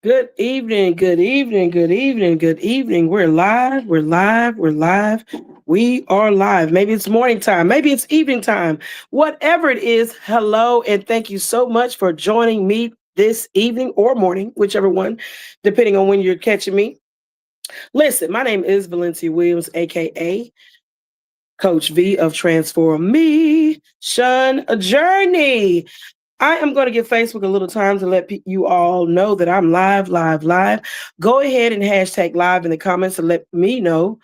Good evening, good evening, good evening, good evening. We're live, we're live, we're live. We are live. Maybe it's morning time, maybe it's evening time. Whatever it is, hello, and thank you so much for joining me this evening or morning, whichever one, depending on when you're catching me. Listen, my name is Valencia Williams, aka Coach V of Transform Me, Shun a Journey. I am going to give Facebook a little time to let you all know that I'm live, live, live. Go ahead and hashtag live in the comments to let me know,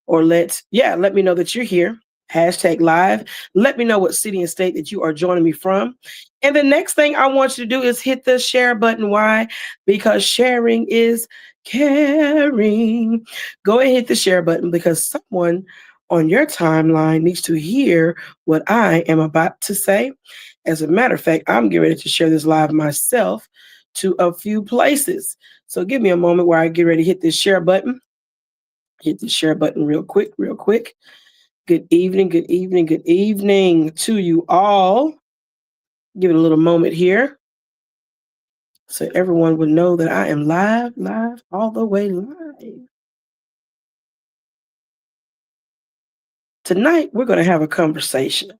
or let me know that you're here. Hashtag live. Let me know what city and state that you are joining me from. And the next thing I want you to do is hit the share button. Why? Because sharing is caring. Go ahead and hit the share button because someone on your timeline needs to hear what I am about to say. As a matter of fact, I'm getting ready to share this live myself to a few places. So give me a moment where I get ready to hit this share button. Hit the share button real quick, real quick. Good evening, good evening, good evening to you all. Give it a little moment here so everyone would know that I am live, live, all the way live. Tonight, we're going to have a conversation.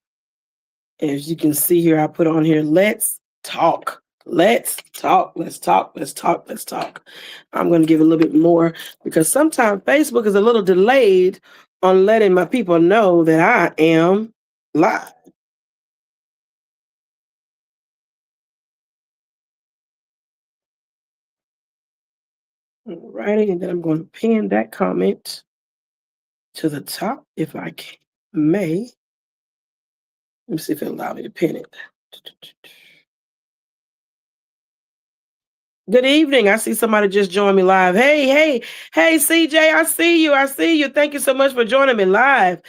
As you can see here, I put on here, let's talk. Let's talk. Let's talk. Let's talk. Let's talk. I'm going to give a little bit more because sometimes Facebook is a little delayed on letting my people know that I am live. Alrighty, and then I'm going to pin that comment to the top if I may. Let me see if it'll allow me to pin it. Good evening. I see somebody just joined me live. Hey, CJ, I see you. I see you. Thank you so much for joining me live.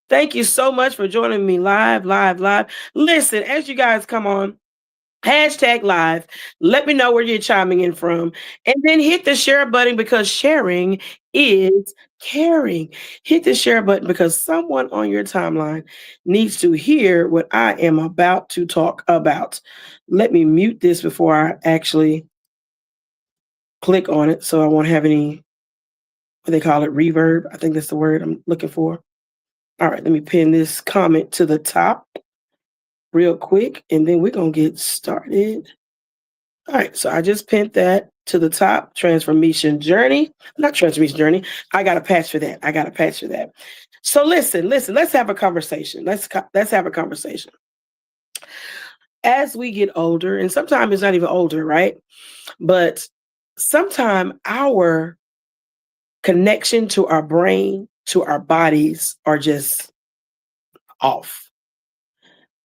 Thank you so much for joining me live, live, live. Listen, as you guys come on, hashtag live. Let me know where you're chiming in from. And then hit the share button because sharing is caring. Hit the share button because someone on your timeline needs to hear what I am about to talk about. Let me mute this before I actually click on it so I won't have any, what they call it, reverb. I think that's the word I'm looking for. All right, let me pin this comment to the top real quick and then we're going to get started. All right, so I just pinned that to the top, transformation journey. Not transformation journey. I got a patch for that. So listen, let's have a conversation. Let's have a conversation. As we get older, and sometimes it's not even older, right? But sometimes our connection to our brain, to our bodies are just off.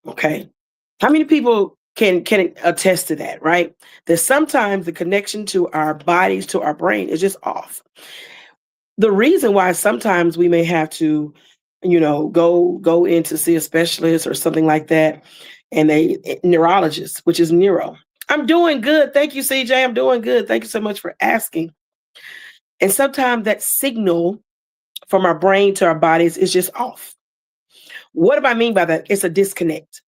Okay. How many people can attest to that, right? That sometimes the connection to our bodies, to our brain is just off. The reason why sometimes we may have to, go in to see a specialist or something like that, and neurologist, which is neuro. I'm doing good. Thank you, CJ. I'm doing good. Thank you so much for asking. And sometimes that signal from our brain to our bodies is just off. What do I mean by that? It's a disconnect.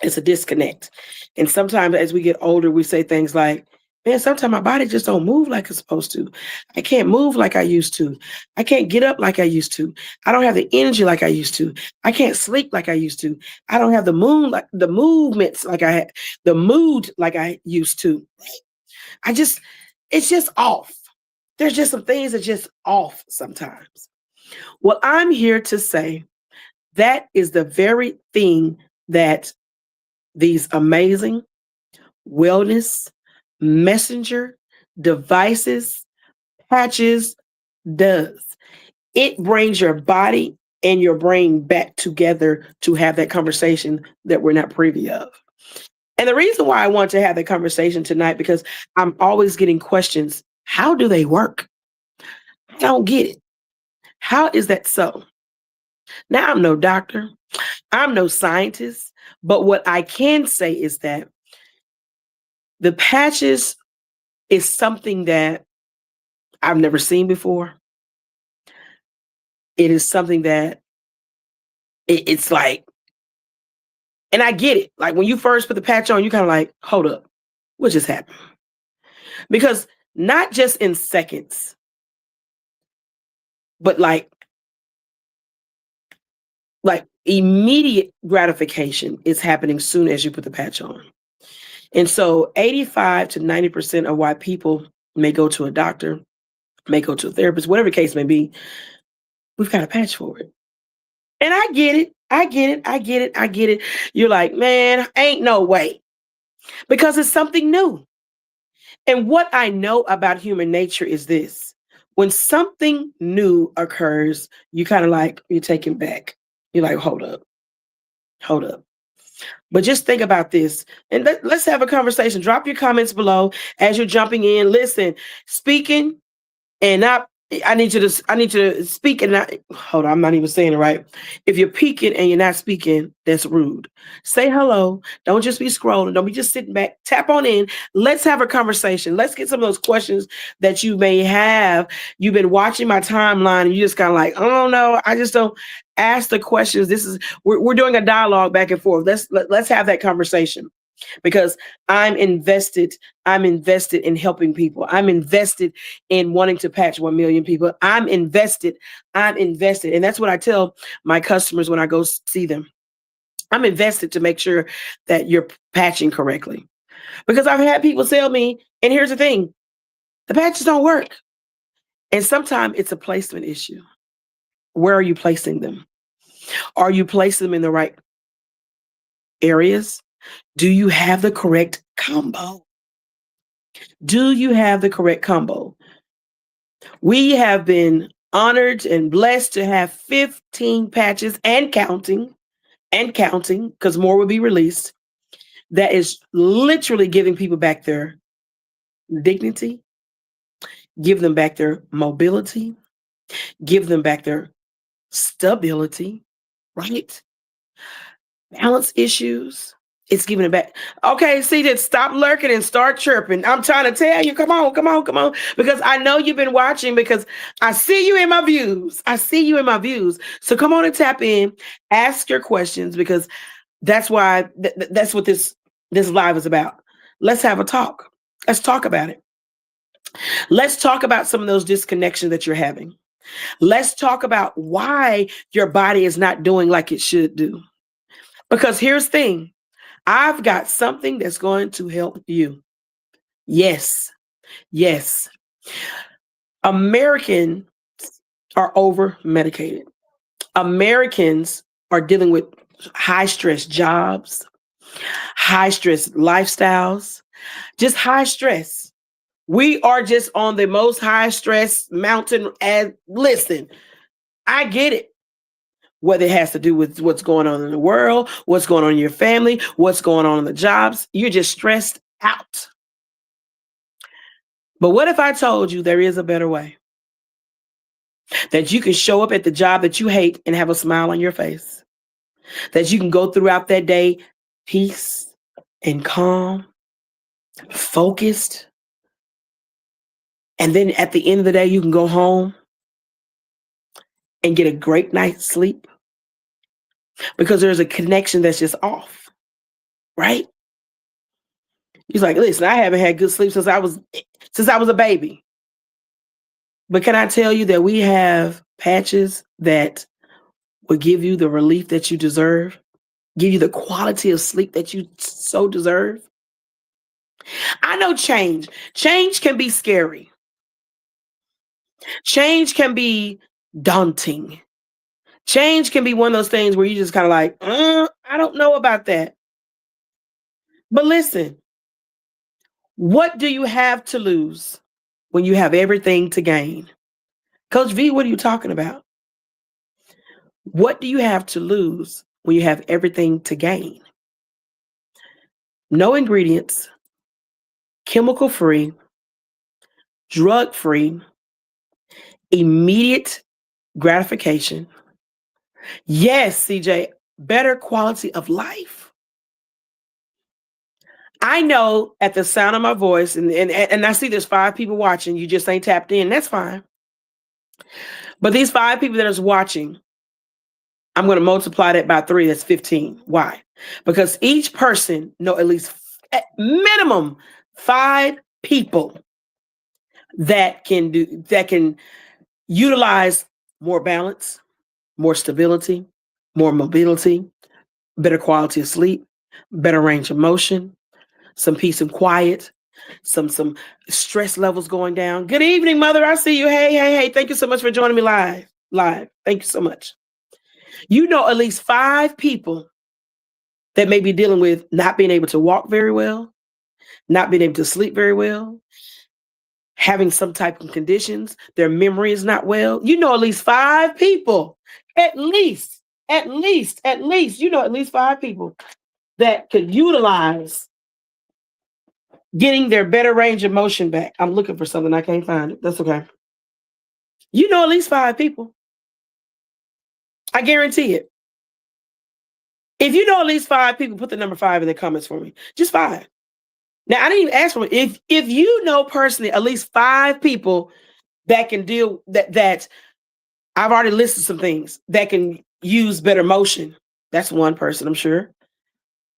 It's a disconnect. And sometimes as we get older, we say things like, man, sometimes my body just don't move like it's supposed to. I can't move like I used to. I can't get up like I used to. I don't have the energy like I used to. I can't sleep like I used to. I don't have the movements like I had, the mood like I used to. It's just off. There's just some things that just off sometimes. Well, I'm here to say that is the very thing that these amazing wellness messenger devices, patches does. It brings your body and your brain back together to have that conversation that we're not privy of. And the reason why I want to have that conversation tonight, because I'm always getting questions. How do they work? I don't get it. How is that so? Now, I'm no doctor. I'm no scientist. But what I can say is that the patches is something that I've never seen before. It is something that it's like, and I get it. Like when you first put the patch on, you kind of like, hold up, what just happened? Because not just in seconds, but like immediate gratification is happening soon as you put the patch on. And so 85 to 90% of why people may go to a doctor, may go to a therapist, whatever the case may be, we've got a patch for it. And I get it. I get it. I get it. I get it. You're like, man, ain't no way. Because it's something new. And what I know about human nature is this. When something new occurs, you kind of like, you're taken back. You're like, hold up. Hold up. But just think about this, and let's have a conversation. Drop your comments below as you're jumping in. Listen, speaking and not. I need you to speak and not. Hold on, I'm not even saying it right. If you're peeking and you're not speaking, that's rude. Say hello. Don't just be scrolling. Don't be just sitting back. Tap on in. Let's have a conversation. Let's get some of those questions that you may have. You've been watching my timeline and you just kind of like, oh no, I just don't ask the questions. We're doing a dialogue back and forth. Let's have that conversation. Because I'm invested in helping people. I'm invested in wanting to patch 1 million people. I'm invested. And that's what I tell my customers when I go see them. I'm invested to make sure that you're patching correctly. Because I've had people tell me, and here's the thing, the patches don't work. And sometimes it's a placement issue. Where are you placing them? Are you placing them in the right areas? Do you have the correct combo? Do you have the correct combo? We have been honored and blessed to have 15 patches and counting, because more will be released. That is literally giving people back their dignity, give them back their mobility, give them back their stability, right? Balance issues. It's giving it back. Okay, see, just stop lurking and start chirping. I'm trying to tell you, come on. Because I know you've been watching because I see you in my views. So come on and tap in, ask your questions because that's why, that's what this live is about. Let's have a talk. Let's talk about it. Let's talk about some of those disconnections that you're having. Let's talk about why your body is not doing like it should do. Because here's the thing. I've got something that's going to help you. Yes. Americans are over medicated. Americans are dealing with high stress jobs, high stress lifestyles, just high stress. We are just on the most high stress mountain. And listen, I get it. Whether it has to do with what's going on in the world, what's going on in your family, what's going on in the jobs, you're just stressed out. But what if I told you there is a better way? That you can show up at the job that you hate and have a smile on your face. That you can go throughout that day peace and calm, focused. And then at the end of the day, you can go home and get a great night's sleep. Because there's a connection that's just off, right? He's like, listen, I haven't had good sleep since I was a baby. But can I tell you that we have patches that will give you the relief that you deserve, give you the quality of sleep that you so deserve? I know change can be scary. Change can be daunting. Change can be one of those things where you just kind of like, I don't know about that. But listen, what do you have to lose when you have everything to gain? Coach V, what are you talking about? What do you have to lose when you have everything to gain? No ingredients, chemical free, drug free, immediate gratification. Yes, CJ, better quality of life. I know at the sound of my voice, and I see there's 5 people watching, you just ain't tapped in. That's fine. But these 5 people that are watching, I'm going to multiply that by 3. That's 15. Why? Because each person know at least at minimum 5 people that can utilize more balance, more stability, more mobility, better quality of sleep, better range of motion, some peace and quiet, some stress levels going down. Good evening, mother. I see you. Hey. Thank you so much for joining me live. Thank you so much. You know at least 5 people that may be dealing with not being able to walk very well, not being able to sleep very well, having some type of conditions, their memory is not well. You know at least 5 people, at least, you know at least 5 people that could utilize getting their better range of motion back. I'm looking for something. I can't find it. That's okay. You know at least 5 people. I guarantee it. If you know at least 5 people, put the number 5 in the comments for me. Just 5. Now, I didn't even ask for it. If you know personally at least 5 people that can deal that I've already listed some things that can use better motion. That's one person, I'm sure.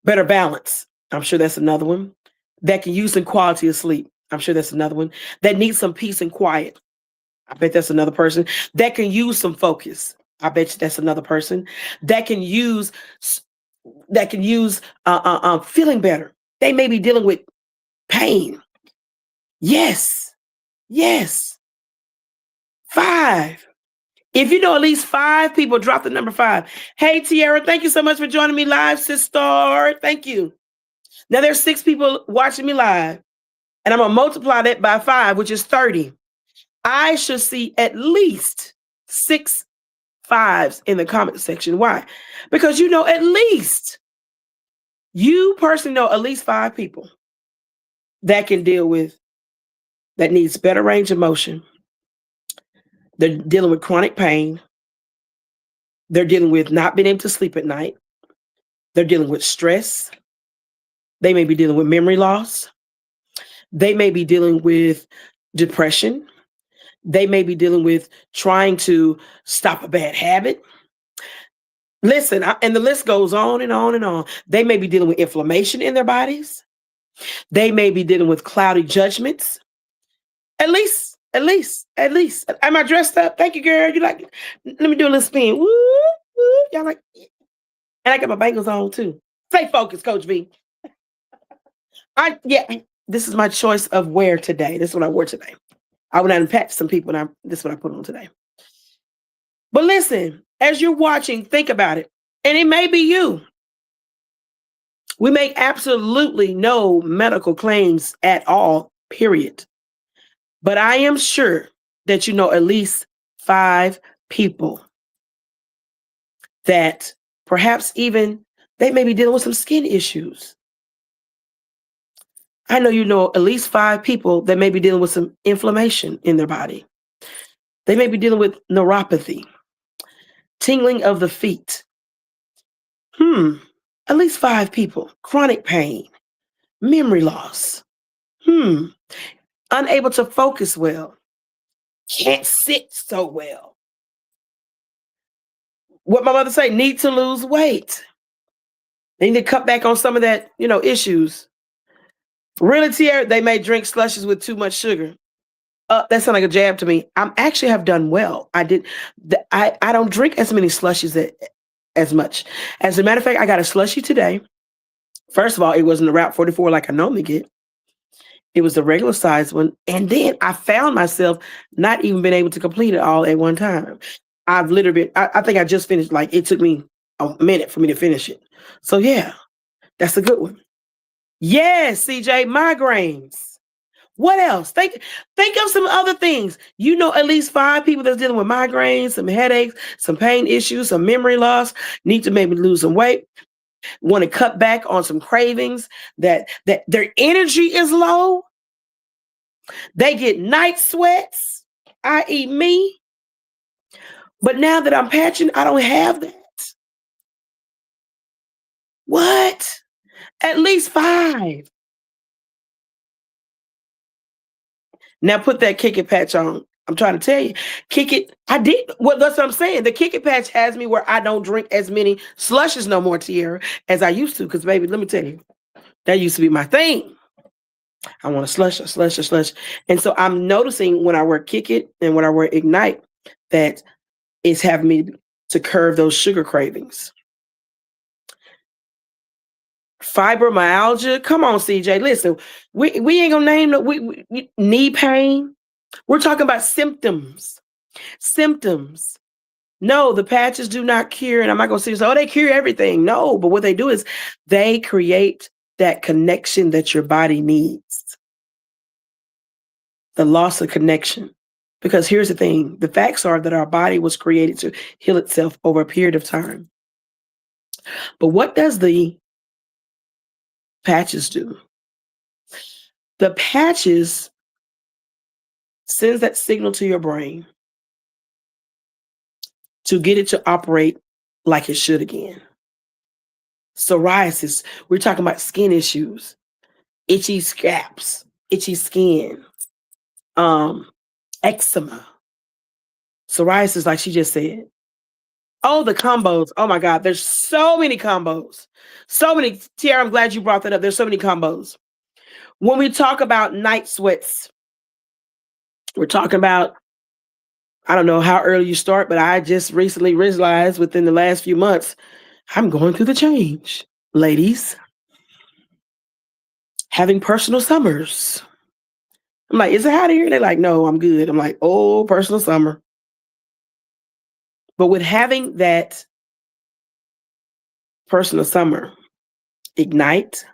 Better balance. I'm sure that's another one. That can use some quality of sleep. I'm sure that's another one. That needs some peace and quiet. I bet that's another person. That can use some focus. I bet you that's another person. That can use feeling better. They may be dealing with pain. Yes. 5. If you know at least 5 people, drop the number 5. Hey, Tiara, thank you so much for joining me live, sister. Thank you. Now there's 6 people watching me live, and I'm going to multiply that by 5, which is 30. I should see at least 6 5s in the comment section. Why? Because you know you personally know at least 5 people that can deal with, that needs better range of motion. They're dealing with chronic pain. They're dealing with not being able to sleep at night. They're dealing with stress. They may be dealing with memory loss. They may be dealing with depression. They may be dealing with trying to stop a bad habit. Listen, and the list goes on and on and on. They may be dealing with inflammation in their bodies. They may be dealing with cloudy judgments. At least. Am I dressed up? Thank you, girl. You like, let me do a little spin. Woo, woo. Y'all like, and I got my bangles on too. Stay focused, Coach V. This is my choice of wear today. This is what I wore today. I went out and patched some people, and this is what I put on today. But listen, as you're watching, think about it. And it may be you. We make absolutely no medical claims at all, period. But I am sure that you know at least 5 people that perhaps even they may be dealing with some skin issues. I know you know at least 5 people that may be dealing with some inflammation in their body. They may be dealing with neuropathy, tingling of the feet. At least 5 people. Chronic pain, memory loss. Unable to focus well. Can't sit so well. What my mother say, need to lose weight. They need to cut back on some of that, issues. Really, Tierra, they may drink slushes with too much sugar. That sounds like a jab to me. I actually have done well. I don't drink as many slushies as much. As a matter of fact, I got a slushie today. First of all, it wasn't a Route 44 like I normally get. It was the regular size one. And then I found myself not even being able to complete it all at one time. I've literally I think I just finished, like it took me a minute for me to finish it. So yeah, that's a good one. Yes, CJ, migraines. What else? Think of some other things. You know at least 5 people that's dealing with migraines, some headaches, some pain issues, some memory loss, need to maybe lose some weight, want to cut back on some cravings, that their energy is low. They get night sweats, i.e. me. But now that I'm patching, I don't have that. What? At least 5. Now put that Kick It patch on. I'm trying to tell you. Kick It. That's what I'm saying. The Kick It patch has me where I don't drink as many slushes no more, Tierra, as I used to. Because, baby, let me tell you, that used to be my thing. I want to slush, a slush, a slush. And so I'm noticing when I wear Kick It and when I wear Ignite that it's having me to curb those sugar cravings. Fibromyalgia, come on, CJ. Listen, we ain't gonna name knee pain. We're talking about symptoms. Symptoms. No, the patches do not cure, and I'm not gonna say, oh, they cure everything. No, but what they do is they create that connection that your body needs. The loss of connection. Because here's the thing, the facts are that our body was created to heal itself over a period of time. But what does the patches do? The patches sends that signal to your brain to get it to operate like it should again. Psoriasis, we're talking about skin issues, itchy scalps, itchy skin, eczema, psoriasis, like she just said. Oh, the combos. Oh my God, there's so many combos. So many. Tiara, I'm glad you brought that up. There's so many combos. When we talk about night sweats, we're talking about, I don't know how early you start, but I just recently realized within the last few months, I'm going through the change. Ladies, having personal summers. I'm like, is it hot here? They're like, no, I'm good. I'm like, oh, personal summer. But with having that personal summer, Ignite,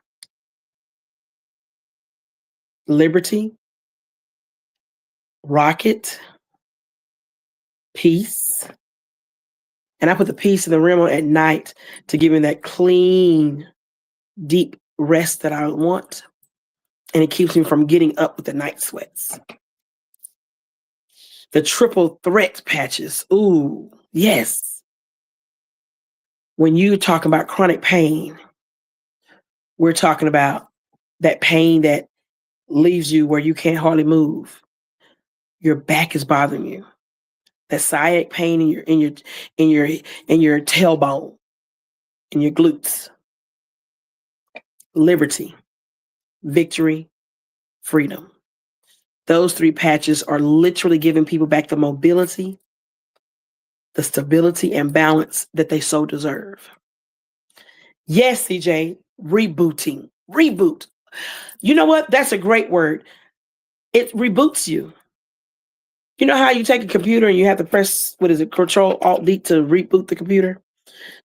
Liberty, Rocket, Peace. And I put the peace in the rim on at night to give me that clean, deep rest that I want. And it keeps me from getting up with the night sweats. The triple threat patches. Ooh, yes. When you talk about chronic pain, we're talking about that pain that leaves you where you can't hardly move. Your back is bothering you. That sciatic pain in your tailbone, in your glutes. Liberty, victory, freedom. Those three patches are literally giving people back the mobility, the stability, and balance that they so deserve. Yes, CJ, rebooting. Reboot. You know what? That's a great word. It reboots you. You know how you take a computer and you have to press, Control Alt D to reboot the computer?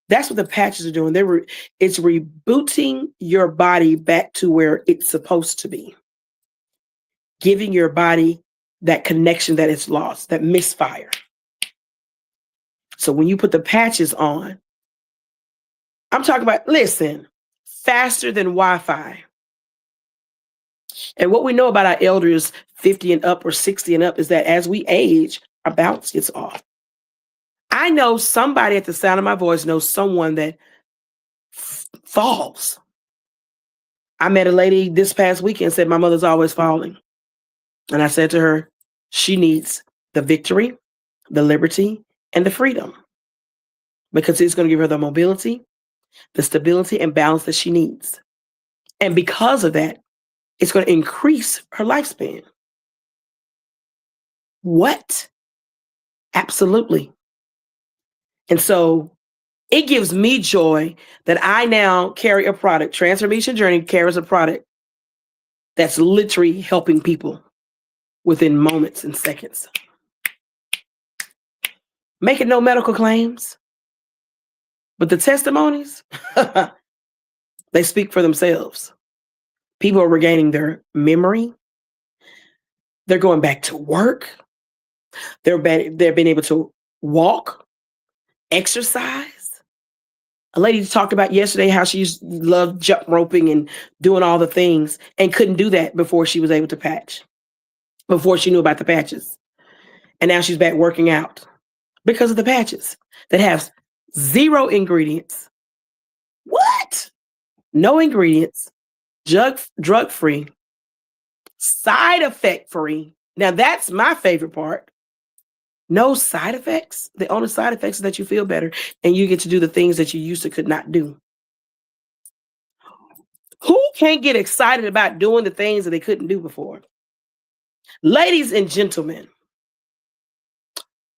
That's what the patches are doing. It's rebooting your body back to where it's supposed to be. Giving your body that connection that it's lost, that misfire. So when you put the patches on, I'm talking about, listen, faster than Wi-Fi. And what we know about our elders, 50 and up or 60 and up, is that as we age, our balance gets off. I know somebody at the sound of my voice knows someone that falls. I met a lady this past weekend, said my mother's always falling. And I said to her, she needs the victory, the liberty, and the freedom. Because it's going to give her the mobility, the stability, and balance that she needs. And because of that, it's going to increase her lifespan. What? Absolutely. And so it gives me joy that I now carry a product. Transformation Journey carries a product that's literally helping people within moments and seconds. Making no medical claims, but the testimonies, they speak for themselves. People are regaining their memory. They're going back to work. They're being able to walk, exercise. A lady talked about yesterday how she loved jump roping and doing all the things and couldn't do that before she was able to patch, before she knew about the patches. And now she's back working out because of the patches that have 0 ingredients. What? No ingredients, drug-free, side effect free. Now that's my favorite part. No side effects. The only side effects is that you feel better and you get to do the things that you used to could not do. Who can't get excited about doing the things that they couldn't do before? Ladies and gentlemen,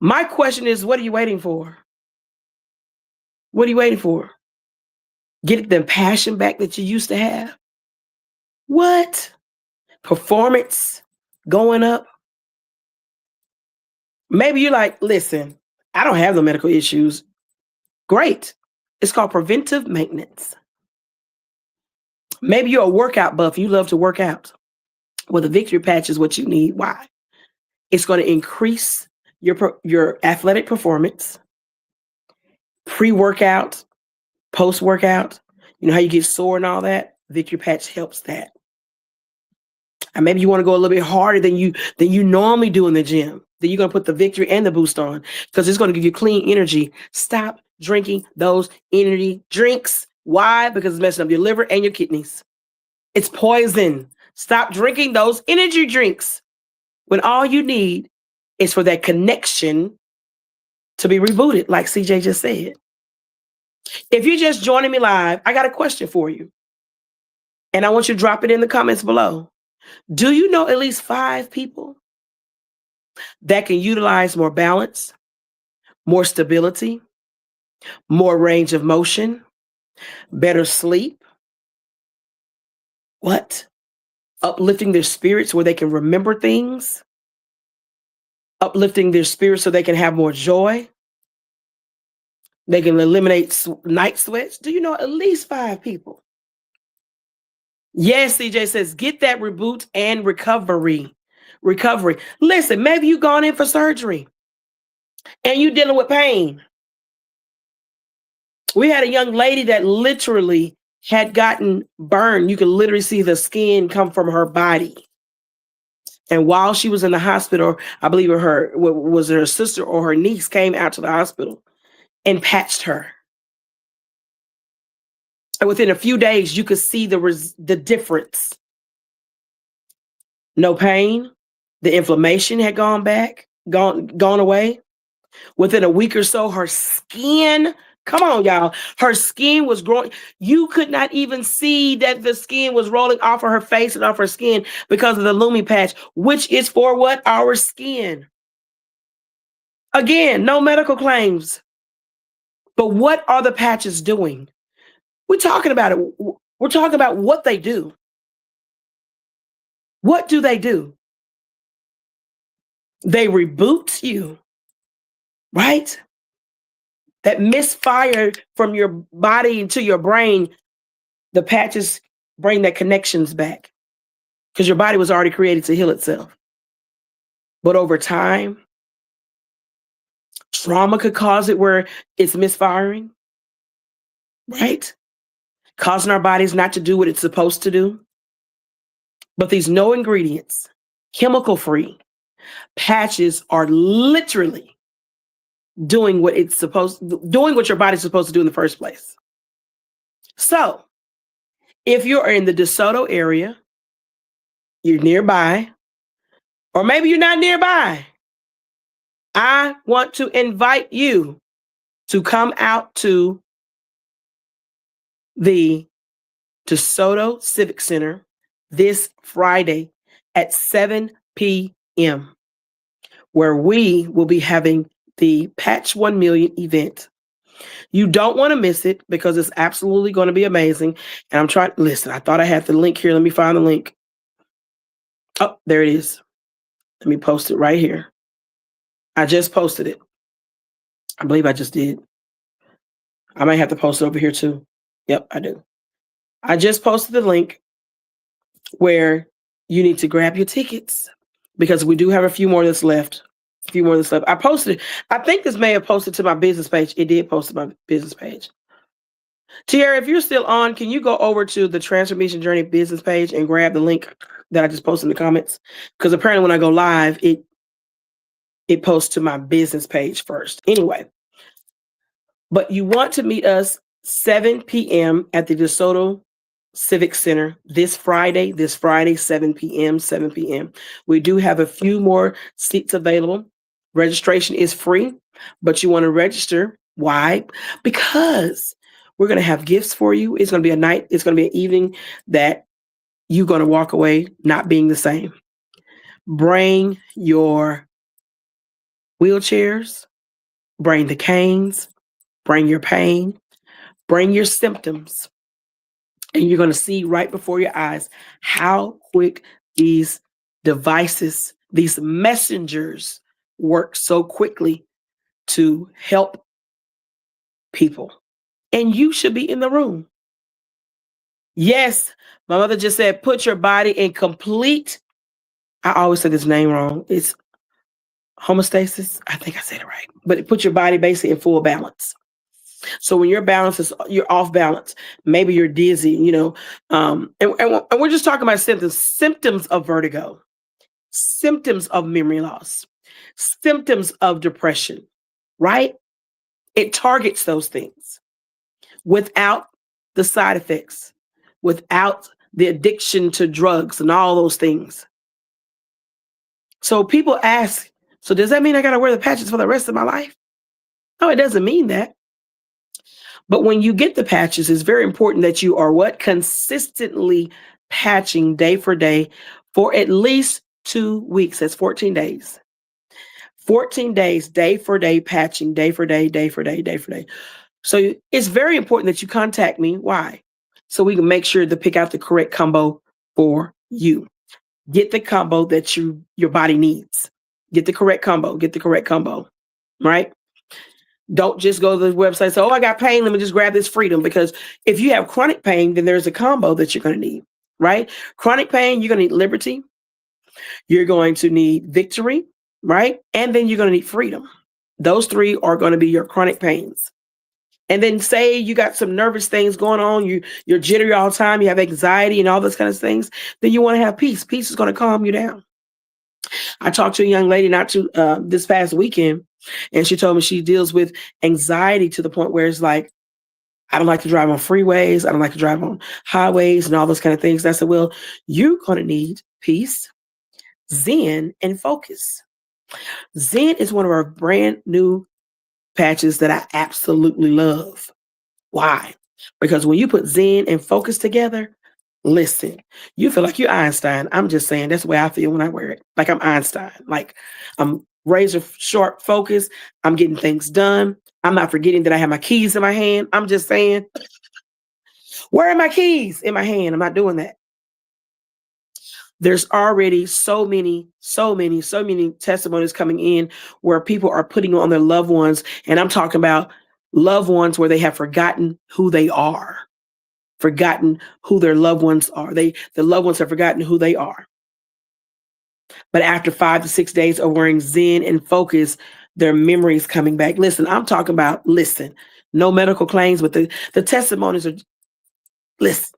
my question is, what are you waiting for? What are you waiting for? Get the passion back that you used to have? What? Performance going up? Maybe you're like, listen, I don't have the medical issues. Great. It's called preventive maintenance. Maybe you're a workout buff. You love to work out. Well, the victory patch is what you need. Why? It's going to increase your athletic performance, pre-workout, post-workout. You know how you get sore and all that? Victory patch helps that. And maybe you want to go a little bit harder than you normally do in the gym. Then you're going to put the victory and the boost on because it's going to give you clean energy. Stop drinking those energy drinks. Why? Because it's messing up your liver and your kidneys. It's poison. Stop drinking those energy drinks when all you need is for that connection to be rebooted, like CJ just said. If you're just joining me live, I got a question for you. And I want you to drop it in the comments below. Do you know at least 5 people that can utilize more balance, more stability, more range of motion, better sleep? What? Uplifting their spirits where they can remember things, uplifting their spirits so they can have more joy. They can eliminate night sweats. Do you know at least 5 people? Yes, CJ says, get that reboot and recovery. Listen, maybe you've gone in for surgery and you're dealing with pain. We had a young lady that literally had gotten burned. You could literally see the skin come from her body. And while she was in the hospital, I believe was her sister or her niece came out to the hospital and patched her. And within a few days, you could see the difference. No pain. The inflammation had gone away. Within a week or so, her skin, come on, y'all, her skin was growing. You could not even see that the skin was rolling off of her face and off her skin because of the Lumi patch, which is for what? Our skin. Again, no medical claims. But what are the patches doing? We're talking about it. We're talking about what they do. What do they do? They reboot you, right? That misfire from your body into your brain, the patches bring that connections back because your body was already created to heal itself. But over time, trauma could cause it where it's misfiring, right? Causing our bodies not to do what it's supposed to do. But these no ingredients, chemical-free patches are literally doing what your body's supposed to do in the first place. So, if you're in the DeSoto area, you're nearby, or maybe you're not nearby, I want to invite you to come out to the DeSoto Civic Center this Friday at 7 p.m., where we will be having the Patch 1 Million event. You don't want to miss it because it's absolutely going to be amazing. And listen, I thought I had the link here. Let me find the link. Oh, there it is. Let me post it right here. I just posted it. I believe I just did. I might have to post it over here too. Yep, I do. I just posted the link where you need to grab your tickets because we do have a few more that's left. I posted it. I think this may have posted to my business page. It did post to my business page. Tierra, if you're still on, can you go over to the Transformation Journey business page and grab the link that I just posted in the comments? Because apparently when I go live, it posts to my business page first. Anyway, but you want to meet us 7 p.m. at the DeSoto Civic Center this Friday, 7 p.m. We do have a few more seats available. Registration is free, but you want to register. Why? Because We're going to have gifts for you. It's going to be a night. It's going to be an evening that you're going to walk away not being the same. Bring your wheelchairs, bring the canes, bring your pain, bring your symptoms. And you're going to see right before your eyes how quick these devices, these messengers work so quickly to help people. And you should be in the room. Yes, my mother just said, put your body in complete, I always say this name wrong. It's homeostasis. I think I said it right. But it put your body basically in full balance. So when your balance is, you're off balance, maybe you're dizzy, and we're just talking about symptoms of vertigo, symptoms of memory loss, symptoms of depression, right? It targets those things without the side effects, without the addiction to drugs and all those things. So people ask, so does that mean I got to wear the patches for the rest of my life? No, it doesn't mean that. But when you get the patches, it's very important that you are what? Consistently patching day for day for at least 2 weeks. That's 14 days. 14 days, day for day, patching, day for day, day for day, day for day. So it's very important that you contact me. Why? So we can make sure to pick out the correct combo for you. Get the combo that your body needs. Get the correct combo. Get the correct combo, right? Don't just go to the website and say, oh, I got pain. Let me just grab this Freedom. Because if you have chronic pain, then there's a combo that you're going to need, right? Chronic pain, you're going to need Liberty. You're going to need Victory, right? And then you're going to need Freedom. Those three are going to be your chronic pains. And then say you got some nervous things going on, you're jittery all the time, you have anxiety and all those kinds of things, then you want to have peace. Peace is going to calm you down. I talked to a young lady this past weekend, and she told me she deals with anxiety to the point where it's like, I don't like to drive on freeways. I don't like to drive on highways and all those kind of things. And I said, well, you're going to need peace, Zen, and focus. Zen is one of our brand new patches that I absolutely love. Why? Because when you put Zen and focus together, listen, you feel like you're Einstein. I'm just saying, that's the way I feel when I wear it. Like I'm Einstein. Like I'm razor sharp focus. I'm getting things done. I'm not forgetting that I have my keys in my hand. I'm just saying, where are my keys? In my hand. I'm not doing that. There's already so many testimonies coming in where people are putting on their loved ones. And I'm talking about loved ones where they have forgotten who they are, forgotten who their loved ones are. The loved ones have forgotten who they are. But after 5 to 6 days of wearing Zen and focus, their memories coming back. Listen, I'm talking about, no medical claims, but the testimonies are, listen.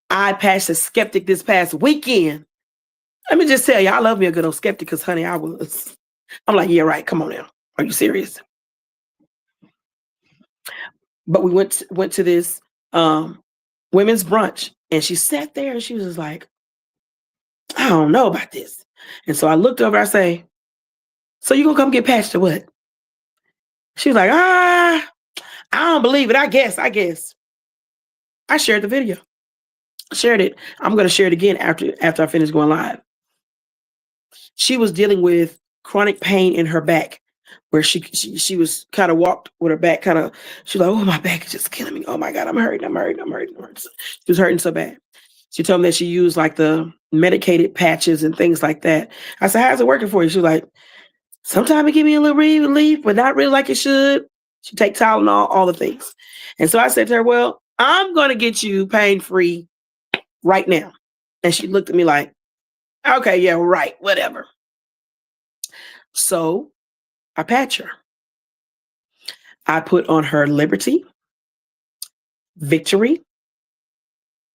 I passed a skeptic this past weekend. Let me just tell you, I love me a good old skeptic because, honey, I'm like, yeah, right. Come on now. Are you serious? But we went to this women's brunch, and she sat there and she was just like, I don't know about this. And so I looked over, I say, so you gonna come get patched or what? She was like, I don't believe it. I guess. I shared the video. Shared it. I'm going to share it again after I finish going live. She was dealing with chronic pain in her back, where she was kind of walked with her back kind of. She's like, oh, my back is just killing me. Oh my God, I'm hurting. She was hurting so bad. She told me that she used like the medicated patches and things like that. I said, how's it working for you? She was like, sometimes it give me a little relief, but not really like it should. She take Tylenol, all the things. And so I said to her, well, I'm going to get you pain-free right now. And she looked at me like, okay, yeah, right, whatever. So I patch her. I put on her Liberty, Victory,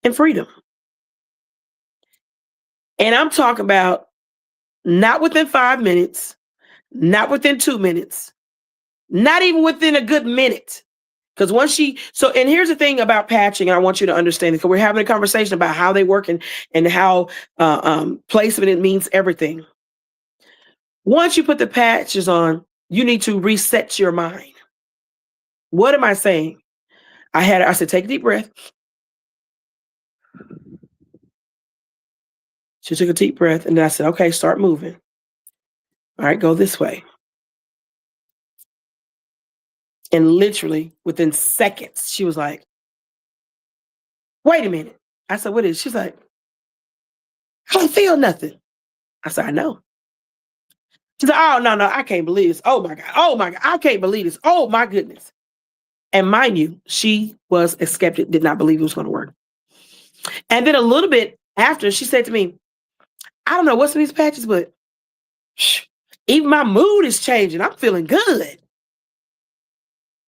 and Freedom. And I'm talking about not within 5 minutes, not within 2 minutes, not even within a good minute. Because and here's the thing about patching, and I want you to understand, because we're having a conversation about how they work and how placement, it means everything. Once you put the patches on, you need to reset your mind. What am I saying? I said, take a deep breath. She took a deep breath, and then I said, okay, start moving. All right, go this way. And literally within seconds, she was like, wait a minute. I said, what is it? She's like, I don't feel nothing. I said, I know. She's like, oh, no, I can't believe this. Oh my God. Oh my God. I can't believe this. Oh my goodness. And mind you, she was a skeptic, did not believe it was going to work. And then a little bit after, she said to me, I don't know what's in these patches, but even my mood is changing. I'm feeling good.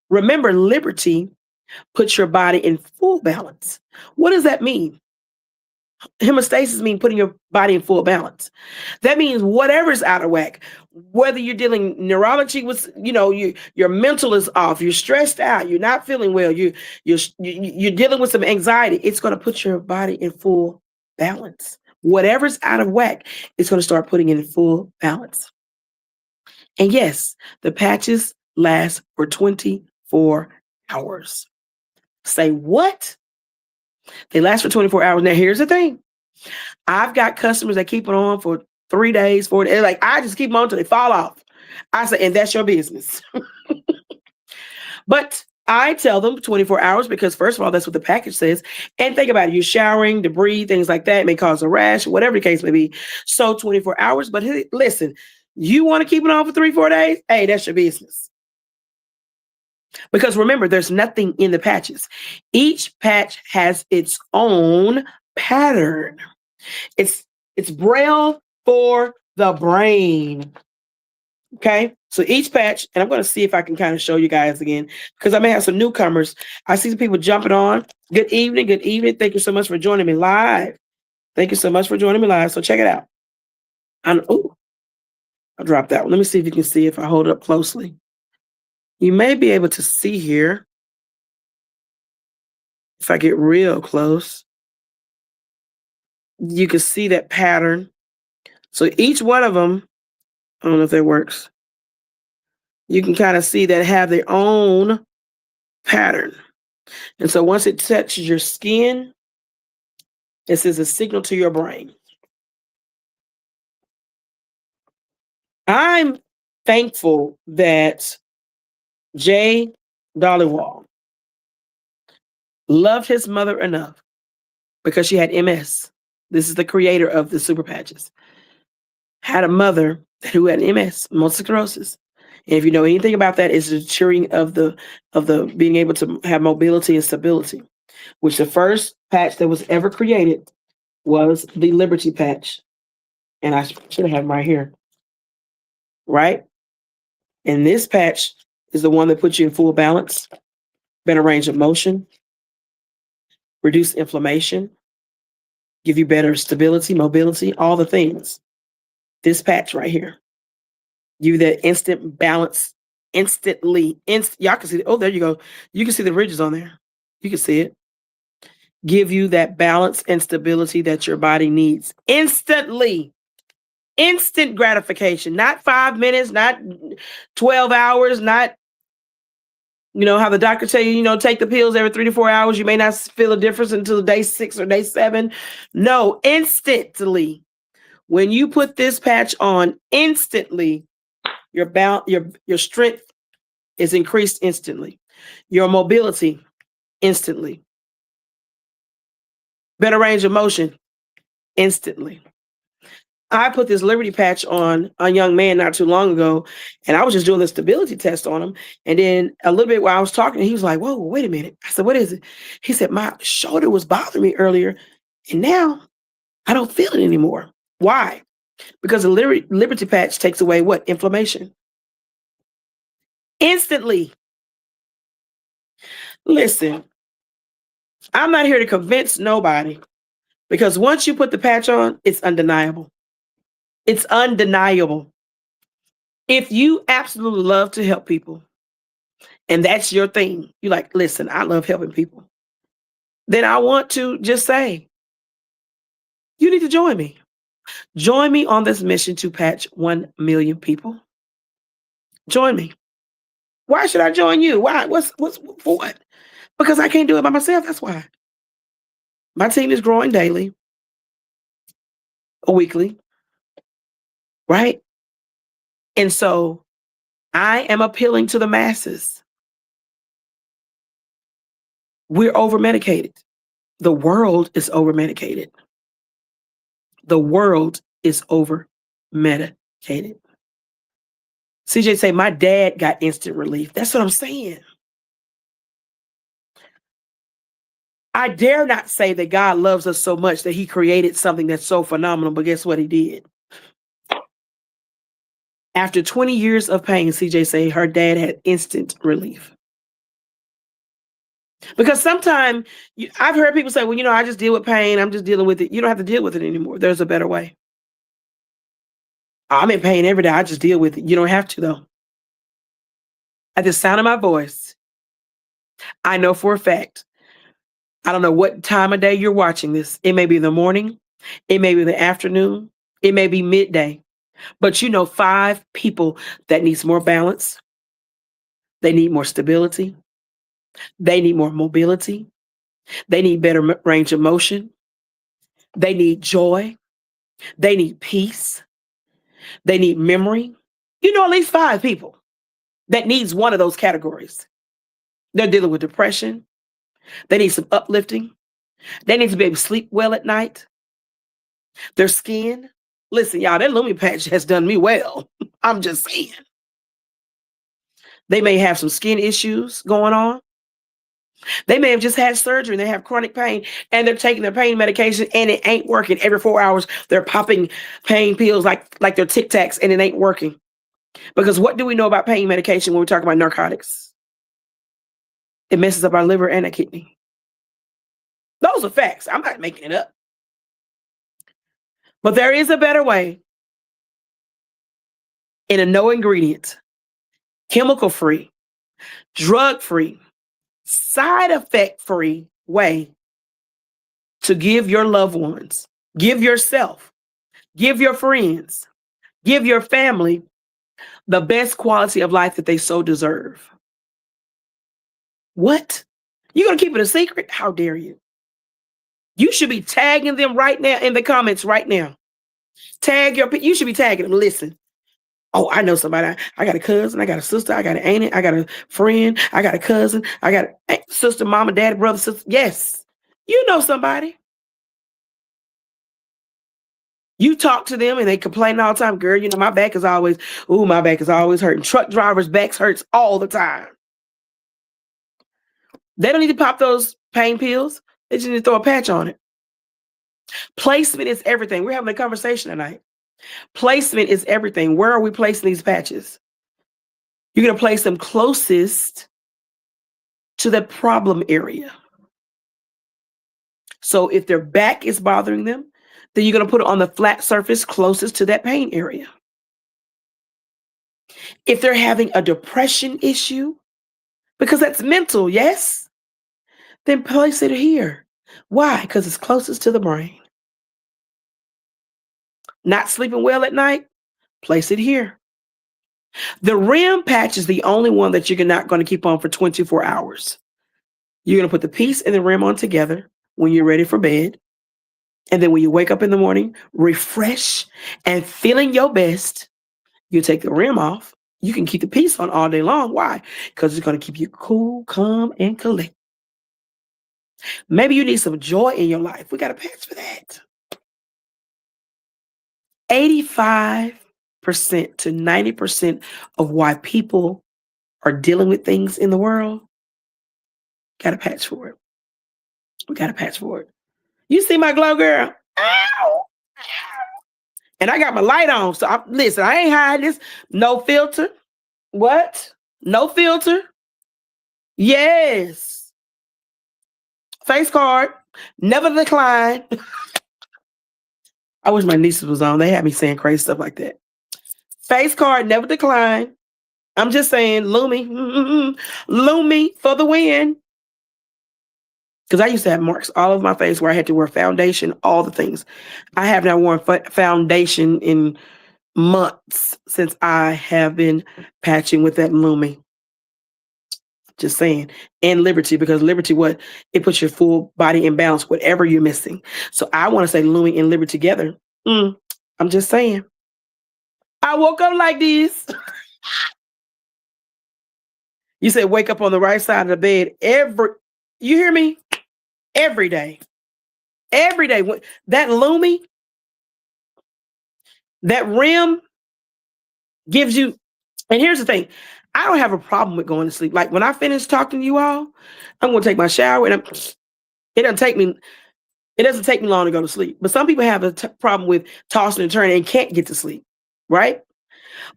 Remember, liberty puts your body in full balance. What does that mean? Homeostasis means putting your body in full balance. That means whatever's out of whack, whether you're dealing neurology with, your mental is off, you're stressed out, you're not feeling well, you're dealing with some anxiety, it's going to put your body in full balance. Whatever's out of whack, it's going to start putting it in full balance. And yes, the patches last for 24 hours. Say what? They last for 24 hours. Now, here's the thing. I've got customers that keep it on for 3 days, 4 days. Like, I just keep them on until they fall off. I say, and that's your business. But I tell them 24 hours because, first of all, that's what the package says. And think about it. You're showering, debris, things like that may cause a rash, whatever the case may be. So 24 hours. But hey, listen, you want to keep it on for 3-4 days? Hey, that's your business. Because remember, there's nothing in the patches. Each patch has its own pattern. It's Braille for the brain. Okay, so each patch, and I'm going to see if I can kind of show you guys again, because I may have some newcomers. I see some people jumping on. Good evening, good evening. Thank you so much for joining me live. Thank you so much for joining me live. So check it out. I'll drop that one. Let me see if you can see if I hold it up closely. You may be able to see here if I get real close. You can see that pattern. So each one of them, I don't know if that works. You can kind of see that have their own pattern. And so once it touches your skin, this is a signal to your brain. I'm thankful that Jay Dollywall loved his mother enough because she had MS. This is the creator of the Superpatches. Had a mother who had MS, multiple sclerosis. And if you know anything about that, it's the cheering of the being able to have mobility and stability, which the first patch that was ever created was the Liberty patch. And I should have them right here. Right? And this patch is the one that puts you in full balance, better range of motion, reduce inflammation, give you better stability, mobility, all the things. This patch right here, give you that instant balance instantly. Y'all can see it. Oh, there you go. You can see the ridges on there. You can see it. Give you that balance and stability that your body needs instantly. Instant gratification, not 5 minutes, not 12 hours, not, how the doctor tell you, take the pills every 3 to 4 hours. You may not feel a difference until day 6 or day 7. No, instantly. When you put this patch on, instantly, your strength is increased instantly. Your mobility, instantly. Better range of motion, instantly. I put this Liberty patch on a young man not too long ago, and I was just doing the stability test on him. And then a little bit while I was talking, he was like, whoa, wait a minute. I said, what is it? He said, my shoulder was bothering me earlier, and now I don't feel it anymore. Why? Because the Liberty patch takes away what? Inflammation. Instantly. Listen, I'm not here to convince nobody, because once you put the patch on, it's undeniable. It's undeniable. If you absolutely love to help people, and that's your thing, you're like, listen, I love helping people, then I want to just say, you need to join me. Join me on this mission to patch 1 million people. Join me. Why should I join you? Why? What's for what? Because I can't do it by myself. That's why. My team is growing daily or weekly, right? And so I am appealing to the masses. We're over medicated. The world is over medicated. The world is over medicated. CJ say, my dad got instant relief. That's what I'm saying. I dare not say that God loves us so much that he created something that's so phenomenal, but guess what he did? After 20 years of pain, CJ say her dad had instant relief. Because sometimes I've heard people say, well, I just deal with pain. I'm just dealing with it. You don't have to deal with it anymore. There's a better way. I'm in pain every day. I just deal with it. You don't have to, though. At the sound of my voice, I know for a fact, I don't know what time of day you're watching this. It may be in the morning. It may be in the afternoon. It may be midday. But 5 people that needs more balance. They need more stability. They need more mobility. They need better range of motion. They need joy. They need peace. They need memory. At least 5 people that needs one of those categories. They're dealing with depression. They need some uplifting. They need to be able to sleep well at night. Their skin. Listen, y'all, that Lumi patch has done me well. I'm just saying. They may have some skin issues going on. They may have just had surgery and they have chronic pain and they're taking their pain medication and it ain't working. Every 4 hours, they're popping pain pills like they're Tic Tacs and it ain't working. Because what do we know about pain medication when we talk about narcotics? It messes up our liver and our kidney. Those are facts. I'm not making it up. But there is a better way in a no ingredient, chemical free, drug free, side effect free way to give your loved ones, give yourself, give your friends, give your family the best quality of life that they so deserve. What? You're going to keep it a secret? How dare you? You should be tagging them right now in the comments right now. You should be tagging them. Listen. Oh, I know somebody. I got a cousin. I got a sister. I got an aunt. I got a friend. I got a cousin. I got a sister, mama, dad, brother, sister. Yes. You know somebody. You talk to them and they complain all the time. Girl, my back is always hurting. Truck drivers' backs hurts all the time. They don't need to pop those pain pills. They just need to throw a patch on it. Placement is everything. We're having a conversation tonight. Placement is everything. Where are we placing these patches? You're going to place them closest to the problem area. So if their back is bothering them, then you're going to put it on the flat surface closest to that pain area. If they're having a depression issue, because that's mental, yes, then place it here. Why? Because it's closest to the brain. Not sleeping well at night? Place it here. The REM patch is the only one that you're not going to keep on for 24 hours. You're going to put the piece and the REM on together when you're ready for bed. And then when you wake up in the morning, refresh and feeling your best, you take the REM off. You can keep the piece on all day long. Why? Because it's going to keep you cool, calm, and collected. Maybe you need some joy in your life. We got a patch for that. 85% to 90% of why people are dealing with things in the world, got a patch for it. We got a patch for it. You see my glow, girl? Ow! And I got my light on. So listen, I ain't hiding this. No filter. What? No filter. Yes. Face card. Never decline. I wish my nieces was on. They had me saying crazy stuff like that. Face card, never decline. I'm just saying, Lumi. Lumi for the win. Because I used to have marks all over my face where I had to wear foundation, all the things. I have not worn foundation in months since I have been patching with that Lumi. Just saying. And liberty, because liberty, what? It puts your full body in balance, whatever you're missing. So I want to say Lumi and liberty together. I'm just saying. I woke up like this. You said wake up on the right side of the bed you hear me? Every day. Every day. That Lumi, that rim gives you, and here's the thing. I don't have a problem with going to sleep. Like when I finish talking to you all, I'm going to take my shower and it doesn't take me long to go to sleep. But some people have a problem with tossing and turning and can't get to sleep, right?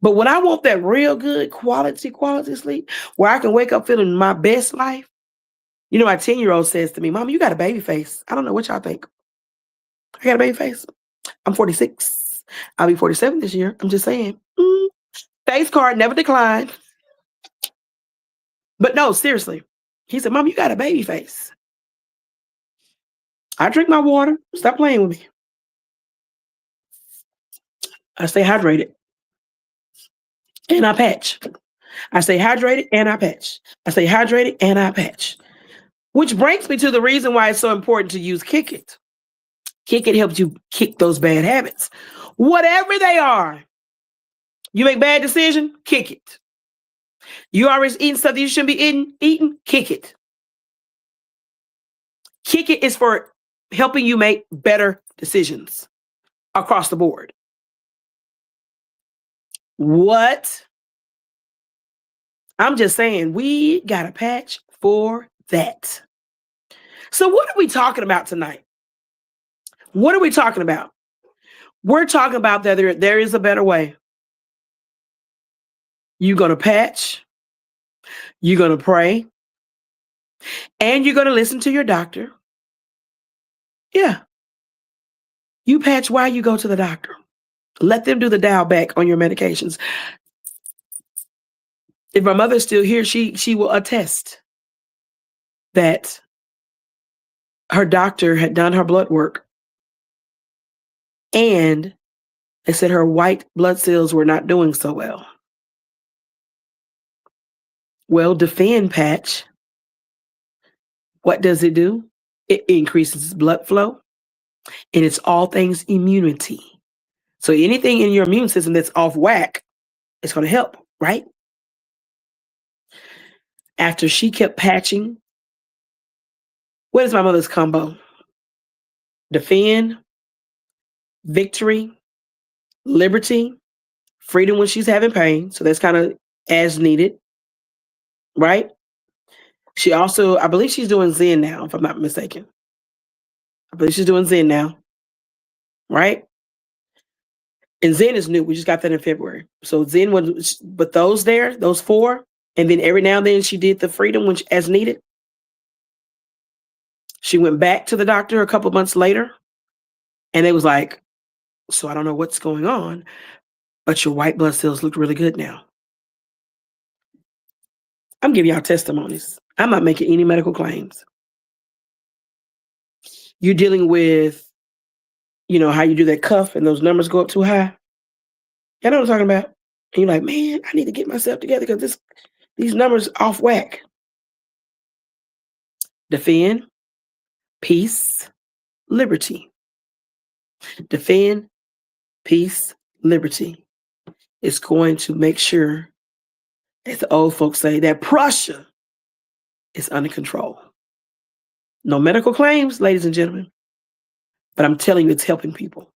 But when I want that real good quality sleep, where I can wake up feeling my best life, you know, my 10-year-old says to me, Mom, you got a baby face. I don't know what y'all think. I got a baby face. I'm 46. I'll be 47 this year. I'm just saying. Face card never declined. But no, seriously. He said, Mom, you got a baby face. I drink my water. Stop playing with me. I stay hydrated. And I patch. I stay hydrated and I patch. I stay hydrated and I patch. Which brings me to the reason why it's so important to use Kick It. Kick It helps you kick those bad habits. Whatever they are. You make bad decision, kick it. You always eating stuff that you shouldn't be eating, kick it. Kick It is for helping you make better decisions across the board. What? I'm just saying, we got a patch for that. So what are we talking about tonight? What are we talking about? We're talking about that there is a better way. You're going to patch. You're going to pray. And you're going to listen to your doctor. Yeah. You patch while you go to the doctor. Let them do the dial back on your medications. If my mother's still here, she will attest that her doctor had done her blood work and they said her white blood cells were not doing so well. Well, Defend patch, what does it do? It increases blood flow, and it's all things immunity. So anything in your immune system that's off whack, it's going to help, right? After she kept patching, what is my mother's combo? Defend, victory, liberty, freedom when she's having pain. So that's kind of as needed, right? She also, I believe she's doing Zen now, if I'm not mistaken. I believe she's doing Zen now, right? And Zen is new. We just got that in February. So Zen was, but those 4, and then every now and then she did the freedom as needed. She went back to the doctor a couple months later, and they was like, so I don't know what's going on, but your white blood cells look really good now. I'm giving y'all testimonies. I'm not making any medical claims. You're dealing with, you know, how you do that cuff and those numbers go up too high. You know what I'm talking about? And you're like, man, I need to get myself together because these numbers off whack. Defend, peace, liberty. Defend, peace, liberty. It's going to make sure, as the old folks say, that Prussia is under control. No medical claims, ladies and gentlemen, but I'm telling you, it's helping people.